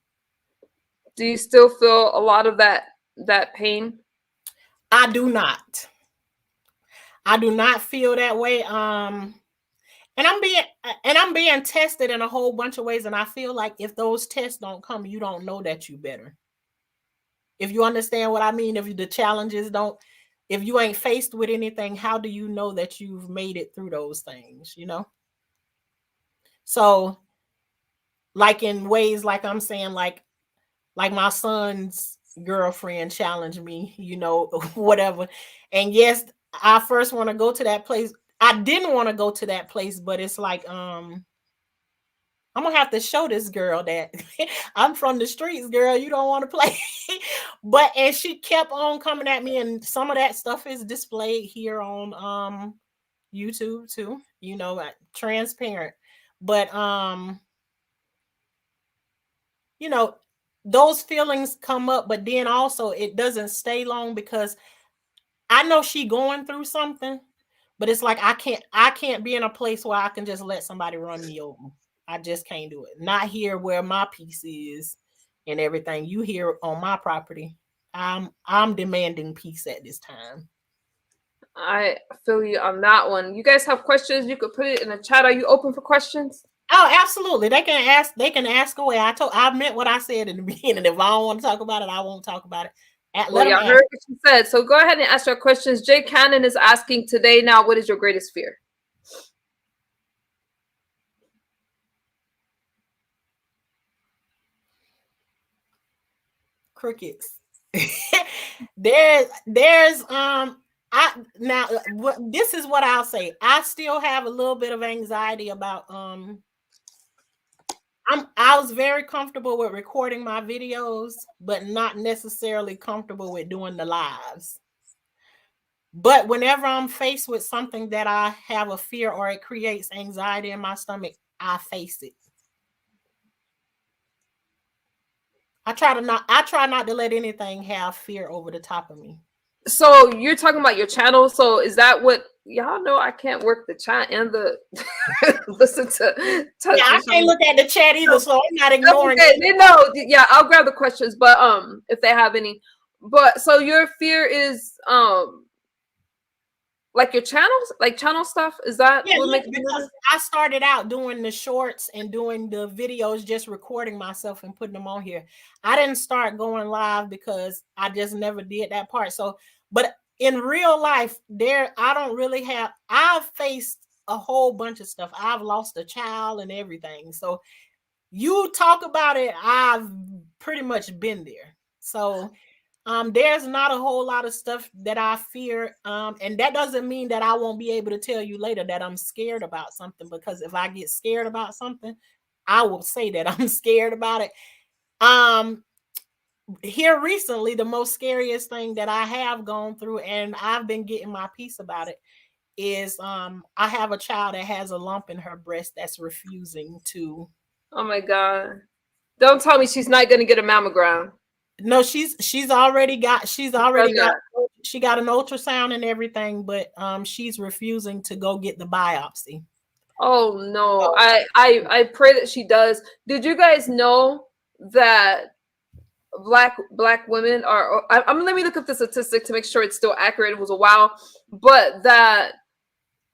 Do you still feel a lot of that pain? I do not. I do not feel that way. And I'm being tested in a whole bunch of ways. And I feel like if those tests don't come, you don't know that you better. If you understand what I mean, if the challenges don't, if you ain't faced with anything, how do you know that you've made it through those things, So like in ways like I'm saying, like my son's girlfriend challenged me, whatever. And yes, I first want to go to that place. I didn't want to go to that place, but it's like I'm gonna have to show this girl that I'm from the streets, girl. You don't want to play. And she kept on coming at me, and some of that stuff is displayed here on YouTube too, transparent. But you know, those feelings come up, but then also it doesn't stay long because I know she going through something, but it's like I can't be in a place where I can just let somebody run me over. I just can't do it. Not here where my peace is and everything. You here on my property. I'm demanding peace at this time. I feel you on that one. You guys have questions? You could put it in the chat. Are you open for questions? Oh, absolutely. They can ask. They can ask away. I meant what I said in the beginning. If I don't want to talk about it, I won't talk about it. Well, Let them y'all ask. heard what she said. So go ahead and ask your questions. Jay Cannon is asking today now, what is your greatest fear? Crickets. there's I now this is what I'll say. I still have a little bit of anxiety about I was very comfortable with recording my videos, but not necessarily comfortable with doing the lives. But whenever I'm faced with something that I have a fear or it creates anxiety in my stomach, I face it. I try not to let anything have fear over the top of me. So you're talking about your channel. So is that what y'all know? I can't work the chat and the listen to. Yeah, I can't look at the chat either, so I'm not ignoring Okay, it. they know. Yeah, I'll grab the questions, but if they have any. But so your fear is like your channels, like channel stuff. Is that Yeah, what look, makes you because nervous? I started out doing the shorts and doing the videos, just recording myself and putting them on here. I didn't start going live because I just never did that part. So, but in real life, I don't really have. I've faced a whole bunch of stuff. I've lost a child and everything. So, you talk about it, I've pretty much been there. So, there's not a whole lot of stuff that I fear. And that doesn't mean that I won't be able to tell you later that I'm scared about something, because if I get scared about something, I will say that I'm scared about it. Um, Here recently, the most scariest thing that I have gone through, and I've been getting my peace about it, is I have a child that has a lump in her breast that's refusing to. Oh my god! Don't tell me she's not going to get a mammogram. No, she's already got she got an ultrasound and everything, but she's refusing to go get the biopsy. Oh no! I pray that she does. Did you guys know that black women are? Let me look up the statistic to make sure it's still accurate. It was a while, but that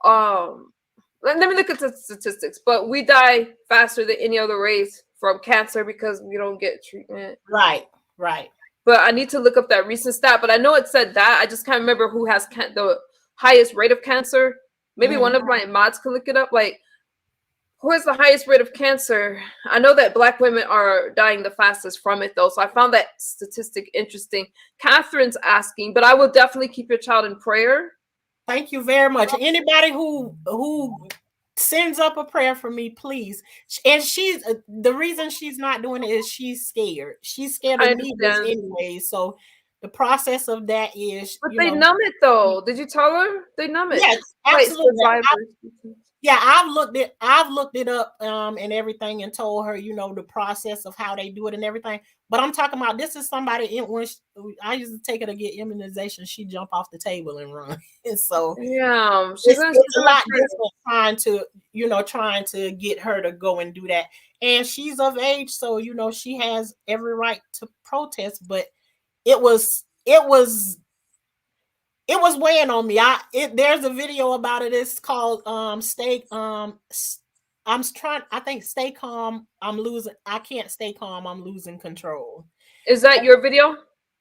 let me look at the statistics. But we die faster than any other race from cancer because we don't get treatment. Right, right. But I need to look up that recent stat. But I know it said that. I just can't remember who has the highest rate of cancer. Maybe one of my mods can look it up. Like, who has the highest rate of cancer? I know that black women are dying the fastest from it, though. So I found that statistic interesting. Catherine's asking, but I will definitely keep your child in prayer. Thank you very much. Anybody who sends up a prayer for me, please. And she's the reason she's not doing it is she's scared. She's scared I of needles understand. anyway. So the process of that is, But they numb it, though. Did you tell her? They numb it. Yes, Like absolutely. survivors. Yeah, I've looked it up and everything, and told her, the process of how they do it and everything. But I'm talking about, this is somebody when I used to take her to get immunization, she jump off the table and run. And so Yeah, it's a lot different trying to get her to go and do that. And she's of age, so she has every right to protest. But it was it was weighing on me. There's a video about it. It's called stay I'm trying, I think stay calm. I can't stay calm. I'm losing control. Is that your video?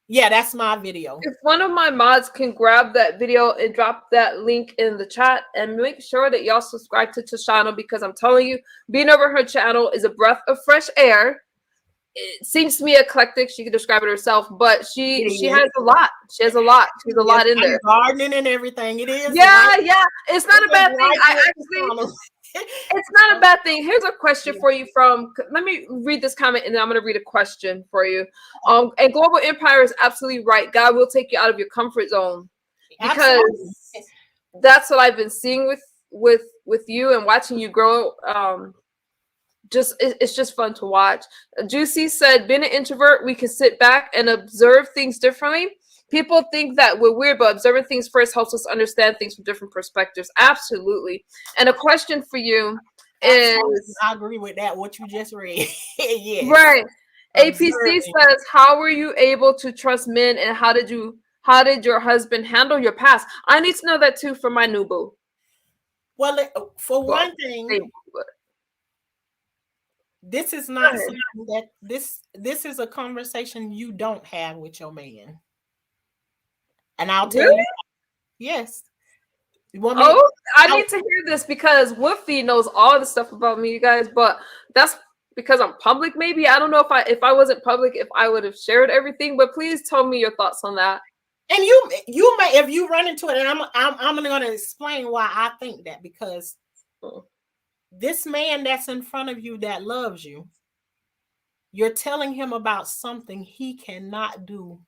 Yeah, that's my video. If one of my mods can grab that video and drop that link in the chat and make sure that y'all subscribe to Tashanna, because I'm telling you, being over her channel is a breath of fresh air. It seems to me eclectic. She can describe it herself, but she has a lot. She has a lot. She's a lot in there. Gardening and everything. It is. Yeah, yeah. It's not a bad thing. I actually. It's not a bad thing. Here's a question for you from, let me read this comment and then I'm going to read a question for you. And Global Empire is absolutely right. God will take you out of your comfort zone, because that's what I've been seeing with you and watching you grow. It's just fun to watch. Juicy said, being an introvert, we can sit back and observe things differently. People think that we're weird, but observing things first helps us understand things from different perspectives. Absolutely. And a question for you is... I agree with that, what you just read. Yes. Right. APC says, how were you able to trust men, and how did your husband handle your past? I need to know that too for my new boo. Well, for one thing, this is not something that this is a conversation you don't have with your man. And I'll tell you, yes. I need to hear this, because Woofy knows all the stuff about me, you guys, but that's because I'm public. Maybe I don't know if I wasn't public, if I would have shared everything. But please tell me your thoughts on that. And you may, if you run into it, and I'm going to explain why I think that, because this man that's in front of you that loves you, you're telling him about something he cannot do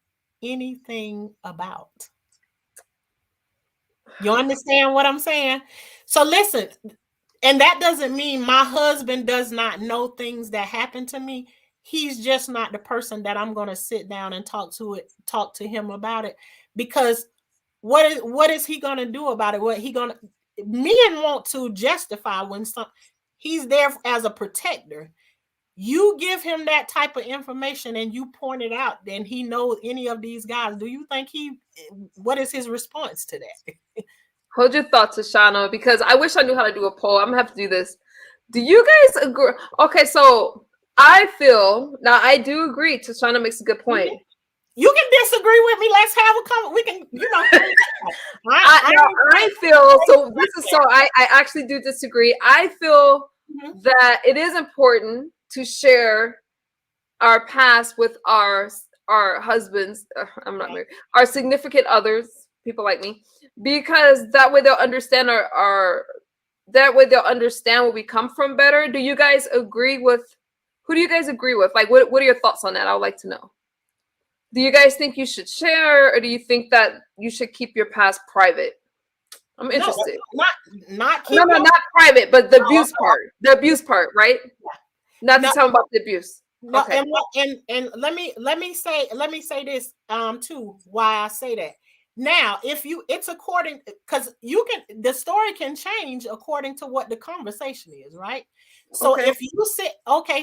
anything about. You understand what I'm saying? So listen, and that doesn't mean my husband does not know things that happen to me. He's just not the person that I'm going to sit down and talk to him about it, because what is he going to do about it? Men want to justify when he's there as a protector. You give him that type of information and you point it out, and he knows any of these guys. Do you think what is his response to that? Hold your thoughts, Tashanna, because I wish I knew how to do a poll. I'm gonna have to do this. Do you guys agree? Okay, so I feel, now I do agree. Tashanna makes a good point. You can disagree with me. Let's have a comment. We can, I feel so. This is so. I actually do disagree. I feel that it is important to share our past with our husbands. I'm not married. Our significant others, people like me, because that way they'll understand that way they'll understand where we come from better. Do you guys agree with? Who do you guys agree with? Like, what are your thoughts on that? I would like to know. Do you guys think you should share, or do you think that you should keep your past private? I'm interested. Not private, but the abuse part. The abuse part, right? Yeah. Not to tell them about the abuse. No, okay. And let me say this too, why I say that. Now, it's according, because the story can change according to what the conversation is, right? So if you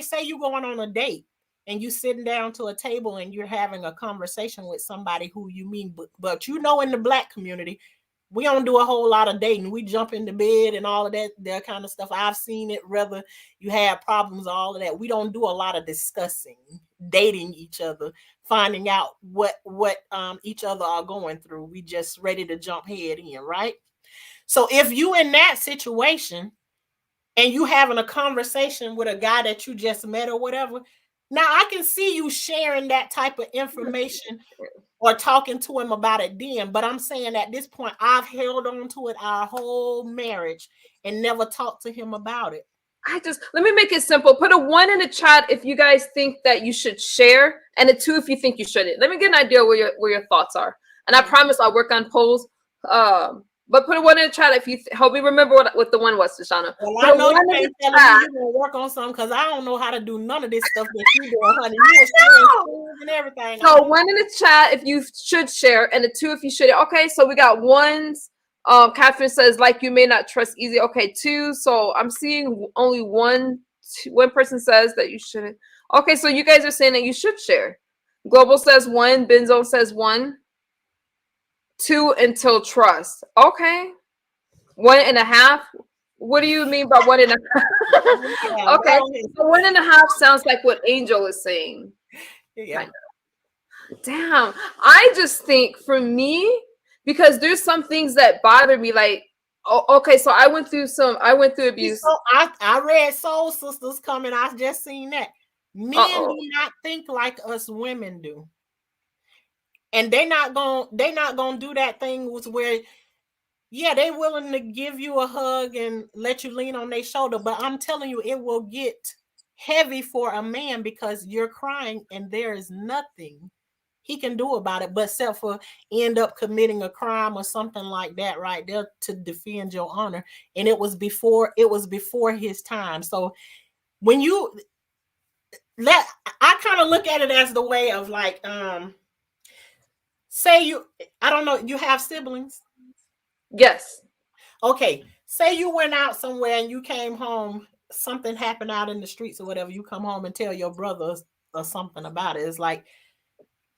say you're going on a date and you're sitting down to a table and you're having a conversation with somebody who you mean, but in the Black community, we don't do a whole lot of dating. We jump into bed and all of that kind of stuff. I've seen it, whether you have problems, all of that. We don't do a lot of discussing, dating each other, finding out what each other are going through. We just ready to jump head in, right? So if you in that situation and you having a conversation with a guy that you just met or whatever, now I can see you sharing that type of information or talking to him about it then. But I'm saying at this point, I've held on to it our whole marriage and never talked to him about it. Let me make it simple. Put a 1 in the chat if you guys think that you should share, and a 2 if you think you shouldn't. Let me get an idea where your thoughts are. And I promise I'll work on polls. But put a 1 in the chat if you help me remember what the 1 was, Tashanna. Well, I know you're gonna work on something, because I don't know how to do none of this stuff that you doing, honey. You and everything. So 1 in the chat if you should share, and a 2 if you should. Okay, so we got 1s. Catherine says, like, you may not trust easy. Okay, 2. So I'm seeing only one person says that you shouldn't. Okay, so you guys are saying that you should share. Global says 1. Benzo says 1. 2 until trust. Okay. 1.5. What do you mean by 1.5? Yeah, Okay. go ahead. So 1.5 sounds like what Angel is saying. Yeah. Kind of. Damn. I just think for me, because there's some things that bother me, like, okay, so I went through abuse. So I read Soul Sisters coming. I just seen that. Men do Uh-oh. not think like us women do. And they not gonna do that thing where yeah, they willing to give you a hug and let you lean on their shoulder, but I'm telling you, it will get heavy for a man because you're crying and there is nothing he can do about it, but except for end up committing a crime or something like that right there to defend your honor. And it was before his time. So when you let I kind of look at it as the way of like say you I don't know, you have siblings. Yes. Okay, say you went out somewhere and you came home, something happened out in the streets or whatever, you come home and tell your brother or something about it. It's like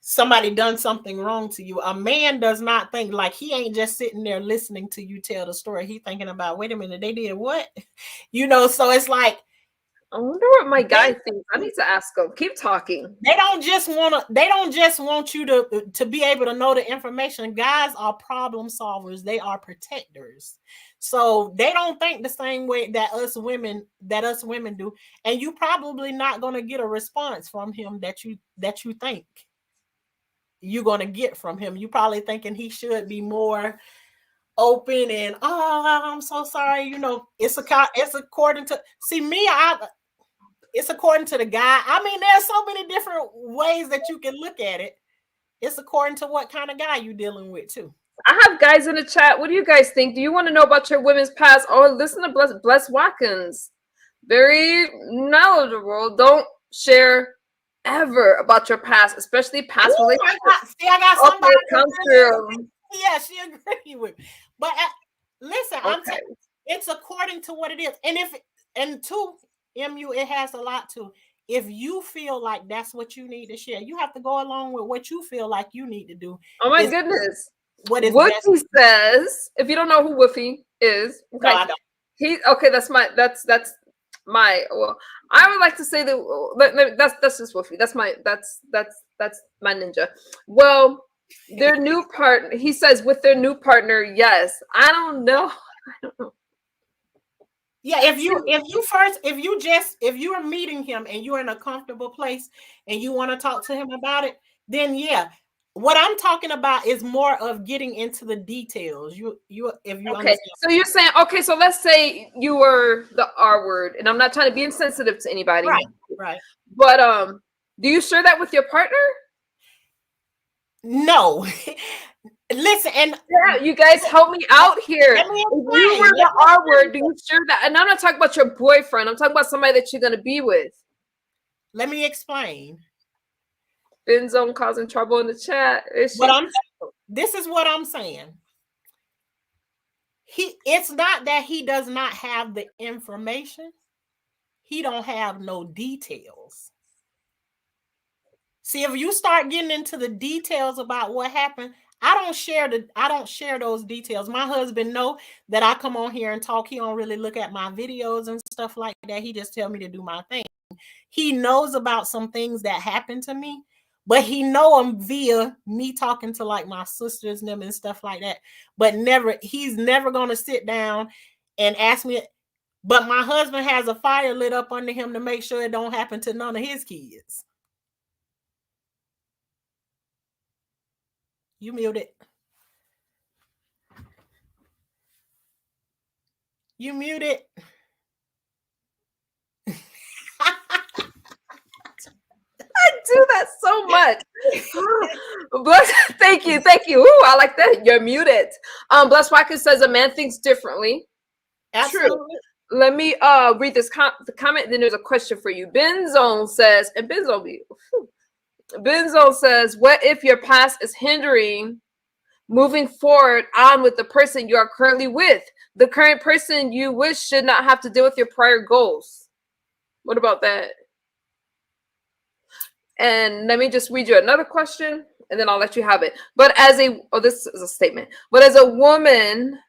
somebody done something wrong to you. A man does not think like he ain't just sitting there listening to you tell the story. He thinking about, wait a minute, they did what? So it's like I wonder what my they guy thinks. I need to ask him. Keep talking. they don't just want you to be able to know the information. Guys are problem solvers. They are protectors. So they don't think the same way that us women do. And you probably not going to get a response from him that you think you're going to get from him. You probably thinking he should be more open and, oh, I'm so sorry. It's according to see me. It's according to the guy. I mean, there's so many different ways that you can look at it. It's according to what kind of guy you're dealing with too. I have guys in the chat. What do you guys think? Do you want to know about your women's past? Oh, listen to Bless Watkins. Very knowledgeable. Don't share ever about your past, especially past Ooh, relationships. I got Okay, somebody. come through. Yeah, she agree with me. But listen, Okay. it's according to what it is, and two, mu, it has a lot to. If you feel like that's what you need to share, you have to go along with what you feel like you need to do. Oh my Is goodness. what is best. Woofy says, if you don't know who Woofy is, No, okay, I don't. that's my well, I would like to say that that's just Woofy. That's my ninja. Well, their new partner, he says, with their new partner, yes. I don't know. I don't know. Yeah, if you're meeting him and you're in a comfortable place and you want to talk to him about it, then yeah. What I'm talking about is more of getting into the details. You if you Okay, understand. so you're saying, okay, so let's say you were the R word, and I'm not trying to be insensitive to anybody, Right, right. but do you share that with your partner? No. Listen, and Yeah, you guys help me out here. let me If you explain. were the R word, do you share that? And I'm not talking about your boyfriend. I'm talking about somebody that you're gonna be with. Let me explain. Ben Zone causing trouble in the chat. Is she? This is what I'm saying. It's not that he does not have the information. He don't have no details. See, if you start getting into the details about what happened, I don't share those details. My husband know that I come on here and talk. He don't really look at my videos and stuff like that. He just tell me to do my thing. He knows about some things that happened to me, but he know them via me talking to like my sisters and them and stuff like that. But he's never gonna sit down and ask me. But my husband has a fire lit up under him to make sure it don't happen to none of his kids. You muted. You muted. I do that so much. Bless, thank you. Ooh, I like that. You're muted. Bless Watkins says a man thinks differently. Absolutely. True. Let me read this the comment. Then there's a question for you. Benzone says, and Benzone says, what if your past is hindering moving forward on with the person you are currently with? The current person you wish should not have to deal with your prior goals. What about that? And let me just read you another question. and then I'll let you have it. But this is a statement. But as a woman,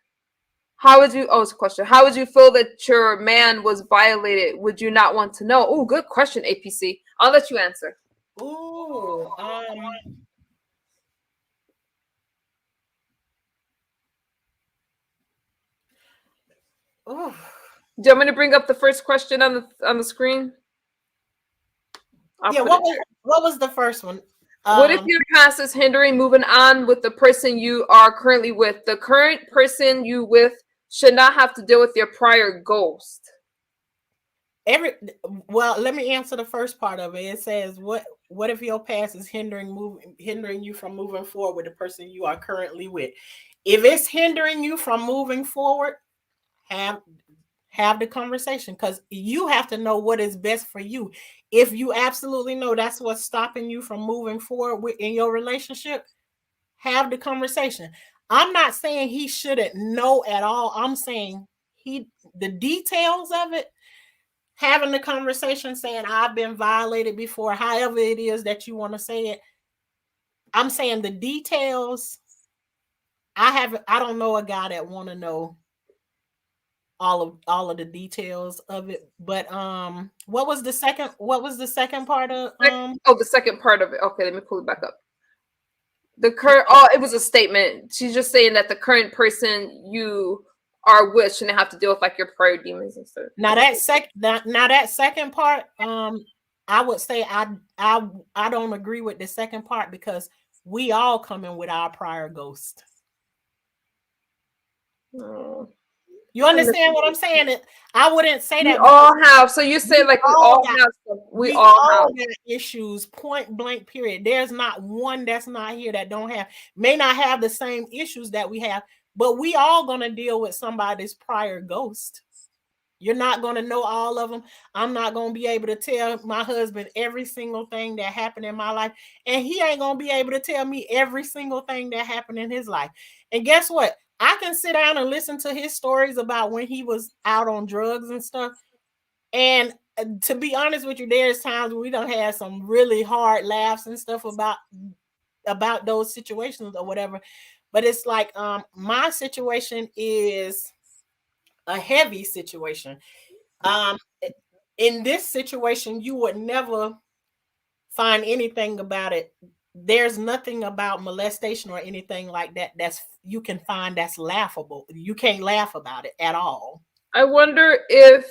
how would you? Oh, it's a question. How would you feel that your man was violated? Would you not want to know? Oh, good question, APC. I'll let you answer. Ooh, ooh. Do you want me to bring up the first question on the screen? Yeah, what was the first one? What if your past is hindering moving on with the person you are currently with? The current person you with should not have to deal with your prior ghost. Well, let me answer the first part of it. It says, what if your past is hindering you from moving forward with the person you are currently with? If it's hindering you from moving forward, have the conversation, because you have to know what is best for you. If you absolutely know that's what's stopping you from moving forward in your relationship, have the conversation. I'm not saying he shouldn't know at all. I'm saying the details of it, having the conversation, saying I've been violated before, however it is that you want to say it. I'm saying the details. I don't know a guy that want to know all of the details of it. But what was the second part of the second part of it. Okay, let me pull it back up. The current it was a statement. She's just saying that the current person you are with shouldn't have to deal with like your prior demons and stuff. Now that second part, I would say I don't agree with the second part, because we all come in with our prior ghost. Oh. You understand what I'm saying? I wouldn't say that. We all have. So you say like we all have stuff. We all have issues, point blank, period. There's not one that's not here that may not have the same issues that we have, but we all gonna deal with somebody's prior ghost. You're not going to know all of them. I'm not going to be able to tell my husband every single thing that happened in my life, and he ain't going to be able to tell me every single thing that happened in his life. And guess what? I can sit down and listen to his stories about when he was out on drugs and stuff. And to be honest with you, there's times when we don't have some really hard laughs and stuff about those situations or whatever. But it's like my situation is a heavy situation. In this situation, you would never find anything about it. There's nothing about molestation or anything like that you can find that's laughable. You can't laugh about it at all. I wonder if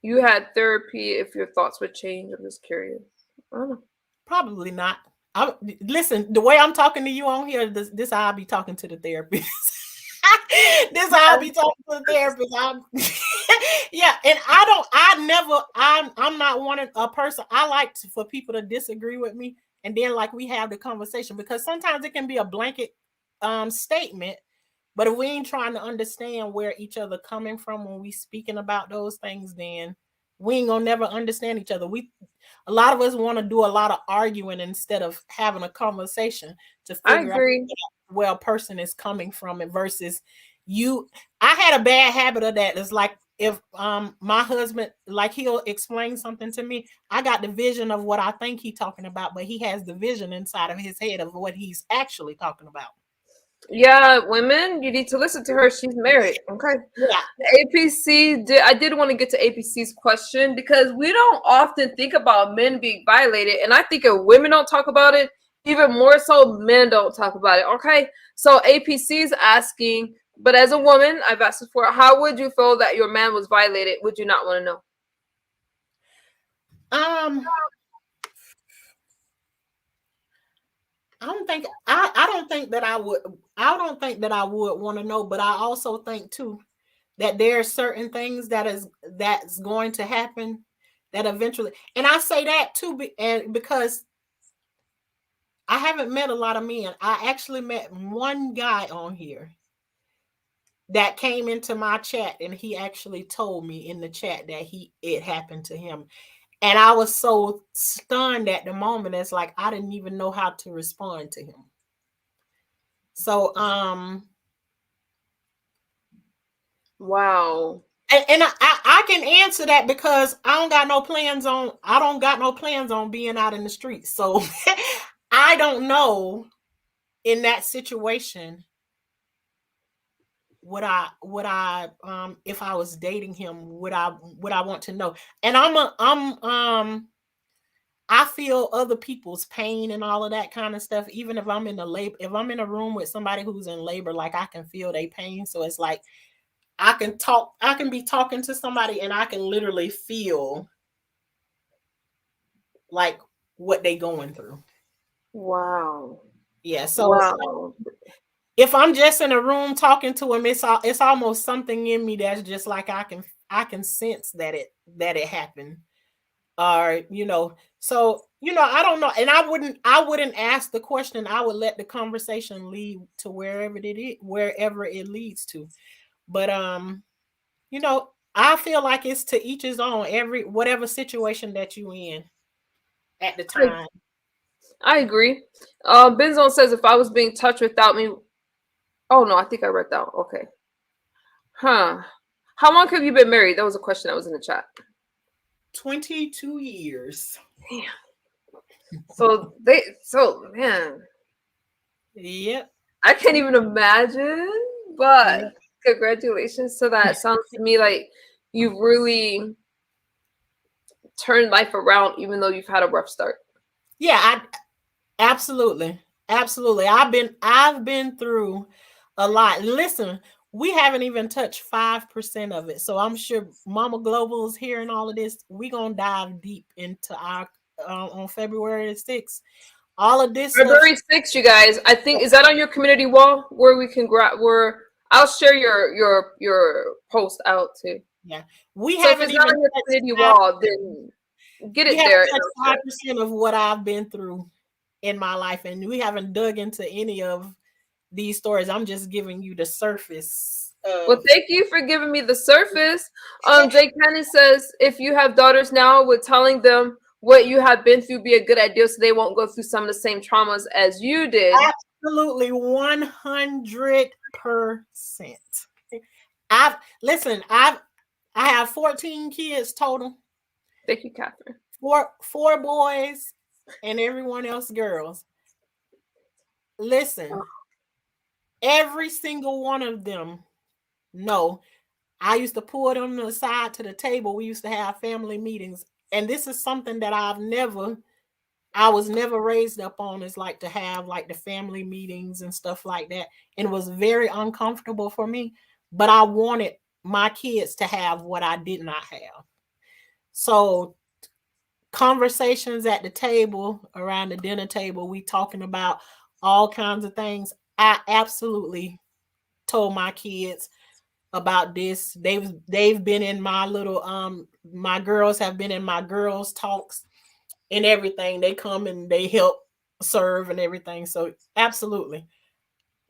you had therapy, if your thoughts would change. I'm just curious. I don't know. Probably not. Listen, the way I'm talking to you on here, this I'll be talking to the therapist. This I'll be talking to the therapist. Yeah, and I'm not wanting a person. I like for people to disagree with me, and then like we have the conversation, because sometimes it can be a blanket statement, but if we ain't trying to understand where each other coming from when we speaking about those things, then we ain't gonna never understand each other. A lot of us want to do a lot of arguing instead of having a conversation to figure out where a person is coming from, and versus you. I had a bad habit of that. It's like if my husband, like, he'll explain something to me, I got the vision of what I think he's talking about, but he has the vision inside of his head of what he's actually talking about. Yeah, women, you need to listen to her. She's married. Okay. Yeah. APC, I did want to get to APC's question, because we don't often think about men being violated. And I think if women don't talk about it, even more so men don't talk about it. Okay. So APC's asking, but as a woman, I've asked before, how would you feel that your man was violated? Would you not want to know? I don't think that I would want to know, but I also think too that there are certain things that's going to happen that eventually, and I say that too, because I haven't met a lot of men. I actually met one guy on here that came into my chat, and he actually told me in the chat that it happened to him. And I was so stunned at the moment. It's like I didn't even know how to respond to him. So wow. And I can answer that because I don't got no plans on being out in the streets. So I don't know in that situation if I was dating him, would I want to know? And I feel other people's pain and all of that kind of stuff. Even if I'm in if I'm in a room with somebody who's in labor, like I can feel their pain. So it's like I can be talking to somebody and I can literally feel like what they going through. Wow. Yeah. So Wow. if I'm just in a room talking to him, it's almost something in me that's just like I can sense that it happened. Or so I don't know, and I wouldn't ask the question. I would let the conversation lead to wherever it leads to. But I feel like it's to each his own. Every whatever situation that you in at the I, time. I agree. Benzone says if I was being touched without me. Oh no, I think I read that. Okay. Huh. How long have you been married? That was a question that was in the chat. 22 years. Damn. So man, Yep. I can't even imagine. But Yep. congratulations to that. Sounds to me like you've really turned life around, even though you've had a rough start. Yeah, absolutely. Absolutely. I've been through a lot. Listen, we haven't even touched 5% of it. So I'm sure Mama Global is hearing all of this. We're gonna dive deep into our on February the 6th. All of this stuff. February 6th, you guys. I think is that on your community wall where we can grab where I'll share your post out too. Yeah. We So if haven't it's not even on your touched community five wall, then get we it haven't there and touched I'll share. 5% of what I've been through in my life. And we haven't dug into any of these stories. I'm just giving you the surface Well, of thank you for giving me the surface. Jake Kenny says if you have daughters now, would telling them what you have been through be a good idea so they won't go through some of the same traumas as you did. absolutely 100%. I've listen, I have 14 kids total. Thank you, Catherine. Four boys and everyone else girls. Listen, every single one of them know. I used to pull them aside to the table. We used to have family meetings. And this is something that I was never raised up on, is like to have like the family meetings and stuff like that. And it was very uncomfortable for me. But I wanted my kids to have what I did not have. So conversations at the table, around the dinner table, we talking about all kinds of things. I absolutely told my kids about this. They've been in my little my girls have been in my girls talks and everything. They come and they help serve and everything. So absolutely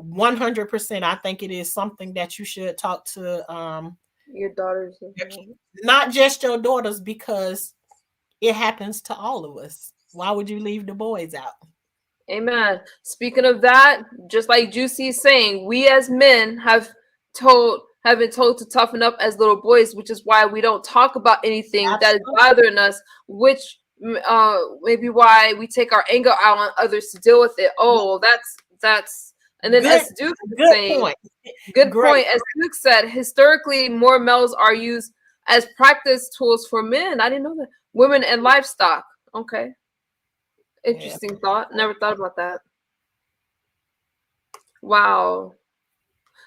100%. I think it is something that you should talk to Your daughters as well. not just your daughters, because it happens to all of us. Why would you leave the boys out? Amen. Speaking of that, just like Juicy is saying, we as men have been told to toughen up as little boys, which is why we don't talk about anything that is Absolutely. bothering us, which maybe why we take our anger out on others to deal with it. Oh, that's and then Good as Duke is good saying, point. good Great. point. As Duke said, historically more males are used as practice tools for men. I didn't know that. Women and livestock. Okay. Yeah. Interesting thought. Never thought about that. Wow.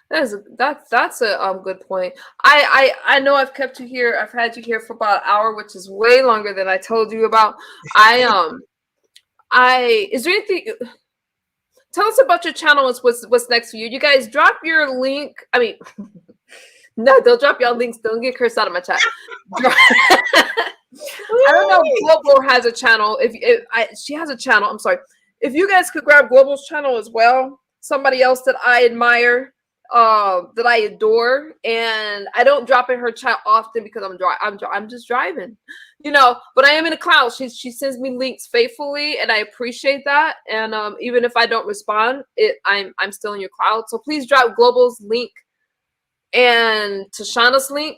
That's a good point. I know I've kept you here. I've had you here for about an hour, which is way longer than I told you about. I is there anything tell us about your channel and what's next for you. You guys drop your link. I mean no, don't drop your links. Don't get cursed out of my chat. I don't know if Global has a channel. She has a channel, I'm sorry. If you guys could grab Global's channel as well, somebody else that I admire, that I adore, and I don't drop in her chat often because I'm just driving, But I am in the cloud. She sends me links faithfully, and I appreciate that. And even if I don't respond, I'm still in your cloud. So please drop Global's link and Tashanna's link.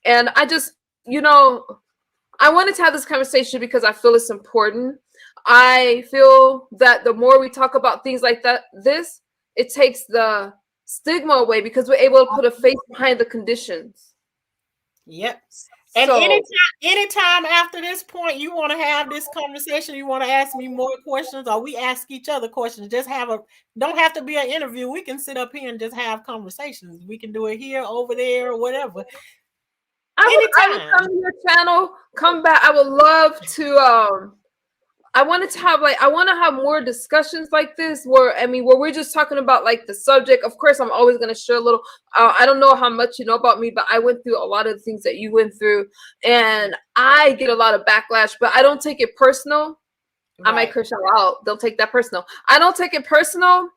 And I just, I wanted to have this conversation because I feel it's important. I feel that the more we talk about things like that, it takes the stigma away because we're able to put a face behind the conditions. Yep. And So anytime after this point you want to have this conversation, you want to ask me more questions, or we ask each other questions, just don't have to be an interview. We can sit up here and just have conversations. We can do it here, over there, or whatever. I would Anytime. come to your channel, come back. I would love to I wanted to have I want to have more discussions like this where we're just talking about like the subject. Of course, I'm always going to share a little. I don't know how much you know about me, but I went through a lot of the things that you went through, and I get a lot of backlash, but I don't take it personal. I might curse y'all out. They'll take that personal. I don't take it personal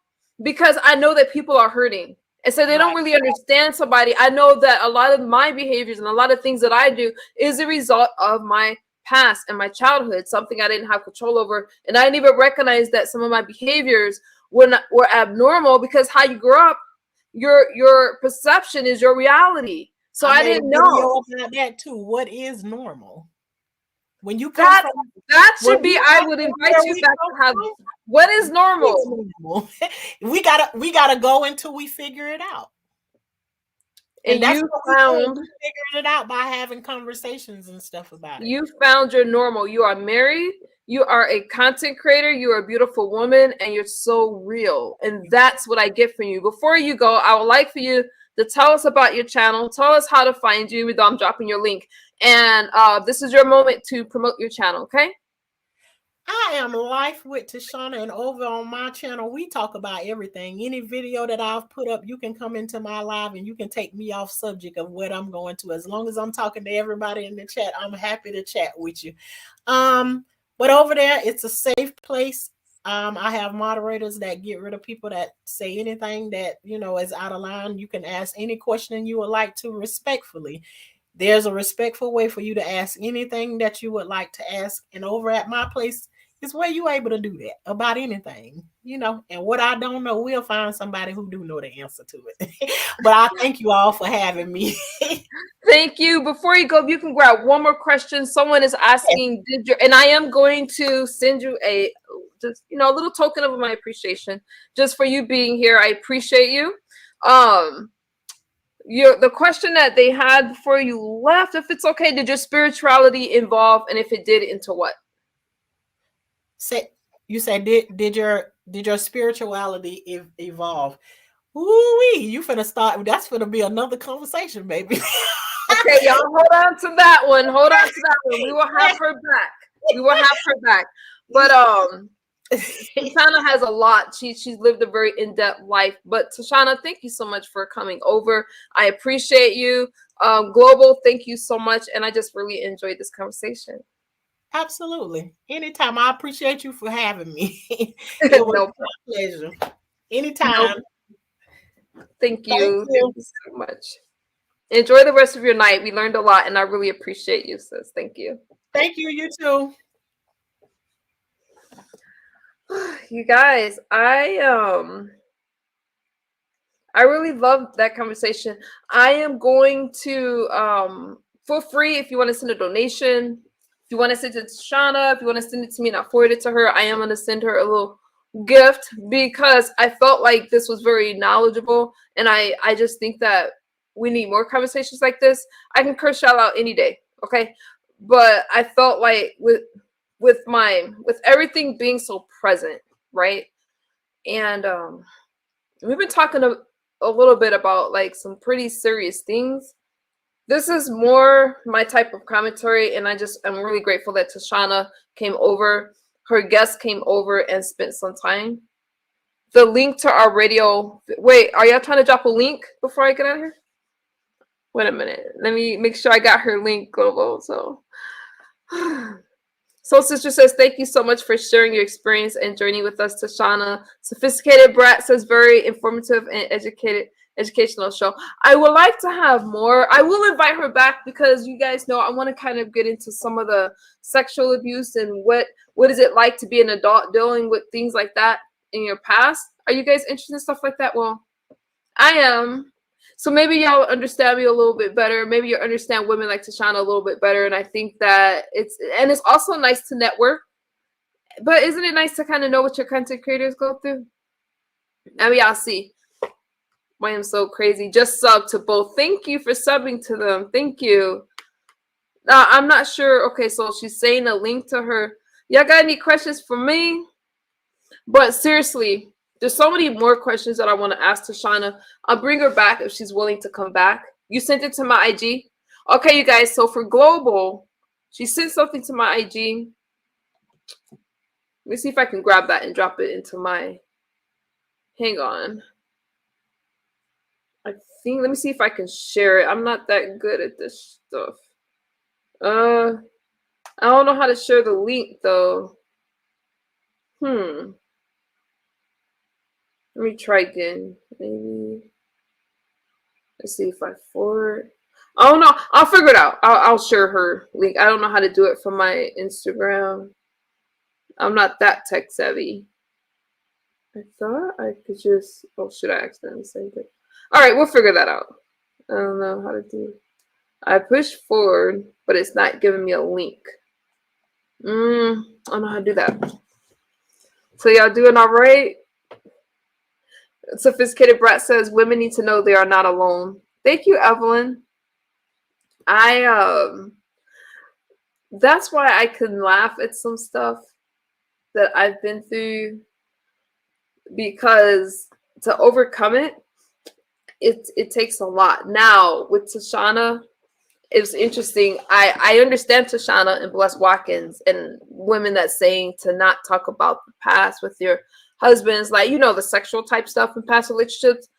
because I know that people are hurting. And so they don't really understand somebody. I know that a lot of my behaviors and a lot of things that I do is a result of my past and my childhood, something I didn't have control over. And I didn't even recognize that some of my behaviors were abnormal because how you grew up, your perception is your reality. So I didn't know about that too. What is normal? When you come that from that should be, I would invite you back to have what is normal. We gotta go until we figure it out. And that's you what found figuring it out by having conversations and stuff about it. You found your normal. You are married. You are a content creator. You are a beautiful woman, and you're so real. And that's what I get from you. Before you go, I would like for you to tell us about your channel. Tell us how to find you. Even though I'm dropping your link, and this is your moment to promote your channel. Okay. I am Life with Tashanna, and over on my channel, we talk about everything. Any video that I've put up, you can come into my live and you can take me off subject of what I'm going to. As long as I'm talking to everybody in the chat, I'm happy to chat with you. But over there, it's a safe place. I have moderators that get rid of people that say anything that, is out of line. You can ask any question you would like to respectfully. There's a respectful way for you to ask anything that you would like to ask. And over at my place is where you're able to do that about anything, and what I don't know, we'll find somebody who do know the answer to it. But I thank you all for having me. Thank you. Before you go, you can grab one more question. Someone is asking, and I am going to send you a little token of my appreciation just for you being here. I appreciate you. The question that they had before you left, if it's okay, did your spirituality evolve, and if it did, into what? You said did your spirituality evolve? Ooh, you finna start. That's finna be another conversation, baby. Okay, y'all, hold on to that one. We will have her back. But Tashanna has a lot. She's lived a very in-depth life. But Tashanna, thank you so much for coming over. I appreciate you. Global, thank you so much. And I just really enjoyed this conversation. Absolutely. Anytime. I appreciate you for having me. It was my pleasure. Anytime. Thank you. Thank you so much. Enjoy the rest of your night. We learned a lot, and I really appreciate you, sis. Thank you. Thank you. You too. You guys, I really loved that conversation. I am going to for free, if you want to send a donation, if you want to send it to Tashanna, if you want to send it to me and I forward it to her, I am going to send her a little gift because I felt like this was very knowledgeable, and I just think that we need more conversations like this. I can curse y'all out any day, okay? But I felt like with everything being so present, right? And we've been talking a little bit about like some pretty serious things. This is more my type of commentary, and I'm really grateful that Tashanna came over. Her guest came over and spent some time. The link to our radio. Wait, are y'all trying to drop a link before I get out of here? Wait a minute. Let me make sure I got her link, Global. Soul Sister says, thank you so much for sharing your experience and journey with us, Tashanna. Sophisticated Brat says, very informative and educational show. I would like to have more. I will invite her back because you guys know I want to kind of get into some of the sexual abuse and what is it like to be an adult dealing with things like that in your past. Are you guys interested in stuff like that? Well, I am. So maybe y'all understand me a little bit better. Maybe you understand women like Tashanna a little bit better. And I think that it's also nice to network But isn't it nice to kind of know what your content creators go through? I mean, I'll see. Why I'm so crazy. Just sub to both. Thank you for subbing to them. Thank you. I'm not sure. Okay, so she's saying a link to her. Y'all got any questions for me? But seriously, there's so many more questions that I want to ask Tashanna. I'll bring her back if she's willing to come back. You sent it to my IG? Okay, you guys. So for Global, she sent something to my IG. Let me see if I can grab that and drop it into my... Hang on. I think... Let me see if I can share it. I'm not that good at this stuff. I don't know how to share the link, though. Let me try again. Maybe. Let's see if I forward. Oh no, I'll figure it out. I'll share her link. I don't know how to do it from my Instagram. I'm not that tech savvy. I thought I could just... Oh, should I accidentally send it? All right, we'll figure that out. I don't know how to do it. I push forward, but it's not giving me a link. I don't know how to do that. So y'all doing all right? Sophisticated Brat says women need to know they are not alone. Thank you, Evelyn. That's why I can laugh at some stuff that I've been through, because to overcome it takes a lot. Now with Tashanna, it's interesting. I understand Tashanna and Bless Watkins and women that saying to not talk about the past with your husbands, like, you know, the sexual type stuff in past relationships.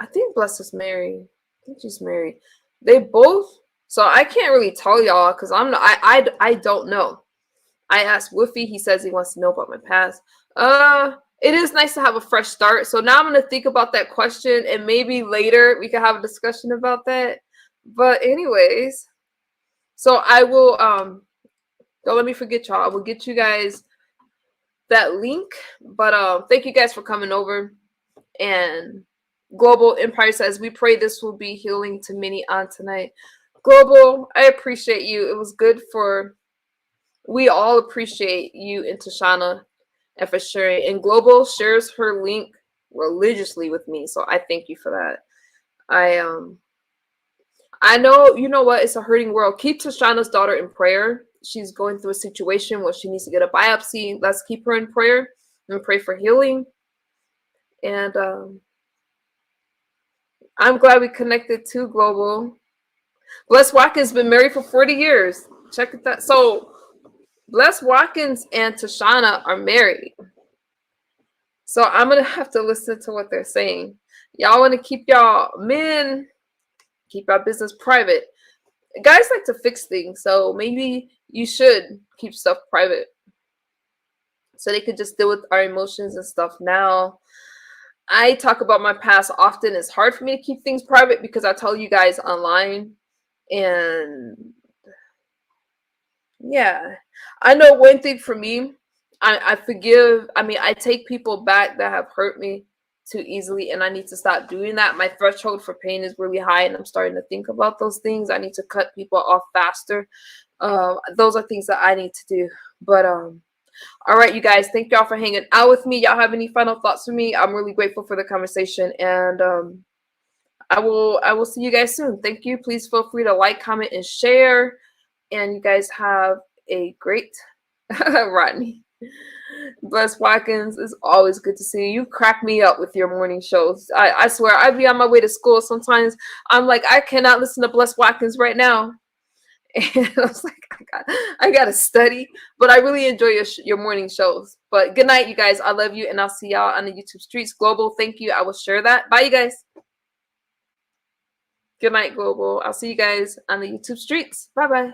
I think Bless is married. I think she's married. They both. So I can't really tell y'all because I'm not. I don't know. I asked Woofy. He says he wants to know about my past. It is nice to have a fresh start. So now I'm gonna think about that question, and maybe later we can have a discussion about that. But anyways, so I will. Don't let me forget y'all. I will get you guys that link. But thank you guys for coming over. And Global Empire says, we pray this will be healing to many on tonight. Global, I appreciate you. It was good for... We all appreciate you and Tashanna and for sharing. And Global shares her link religiously with me. So I thank you for that. I know, you know what? It's a hurting world. Keep Tashanna's daughter in prayer. She's going through a situation where she needs to get a biopsy. Let's keep her in prayer and pray for healing. And I'm glad we connected to Global. Bless Watkins been married for 40 years. Check it out. So Bless Watkins and Tashanna are married. So I'm going to have to listen to what they're saying. Y'all want to keep y'all men, keep our business private. Guys like to fix things. So maybe you should keep stuff private so they could just deal with our emotions and stuff now. I talk about my past often. It's hard for me to keep things private because I tell you guys online. And yeah, I know one thing for me, I forgive. I mean, I take people back that have hurt me too easily, and I need to stop doing that. My threshold for pain is really high, and I'm starting to think about those things. I need to cut people off faster. Those are things that I need to do. But all right, you guys, thank y'all for hanging out with me. Y'all have any final thoughts for me? I'm really grateful for the conversation, and I will see you guys soon. Thank you. Please feel free to like, comment, and share. And you guys have a great... Rodney. Bless Watkins, it's always good to see you. You crack me up with your morning shows. I swear, I'd be on my way to school. Sometimes I'm like, I cannot listen to Bless Watkins right now. And I was like, I gotta study. But I really enjoy your morning shows. But good night, you guys. I love you, and I'll see y'all on the YouTube streets. Global, thank you. I will share that. Bye, you guys. Good night, Global. I'll see you guys on the YouTube streets. Bye-bye.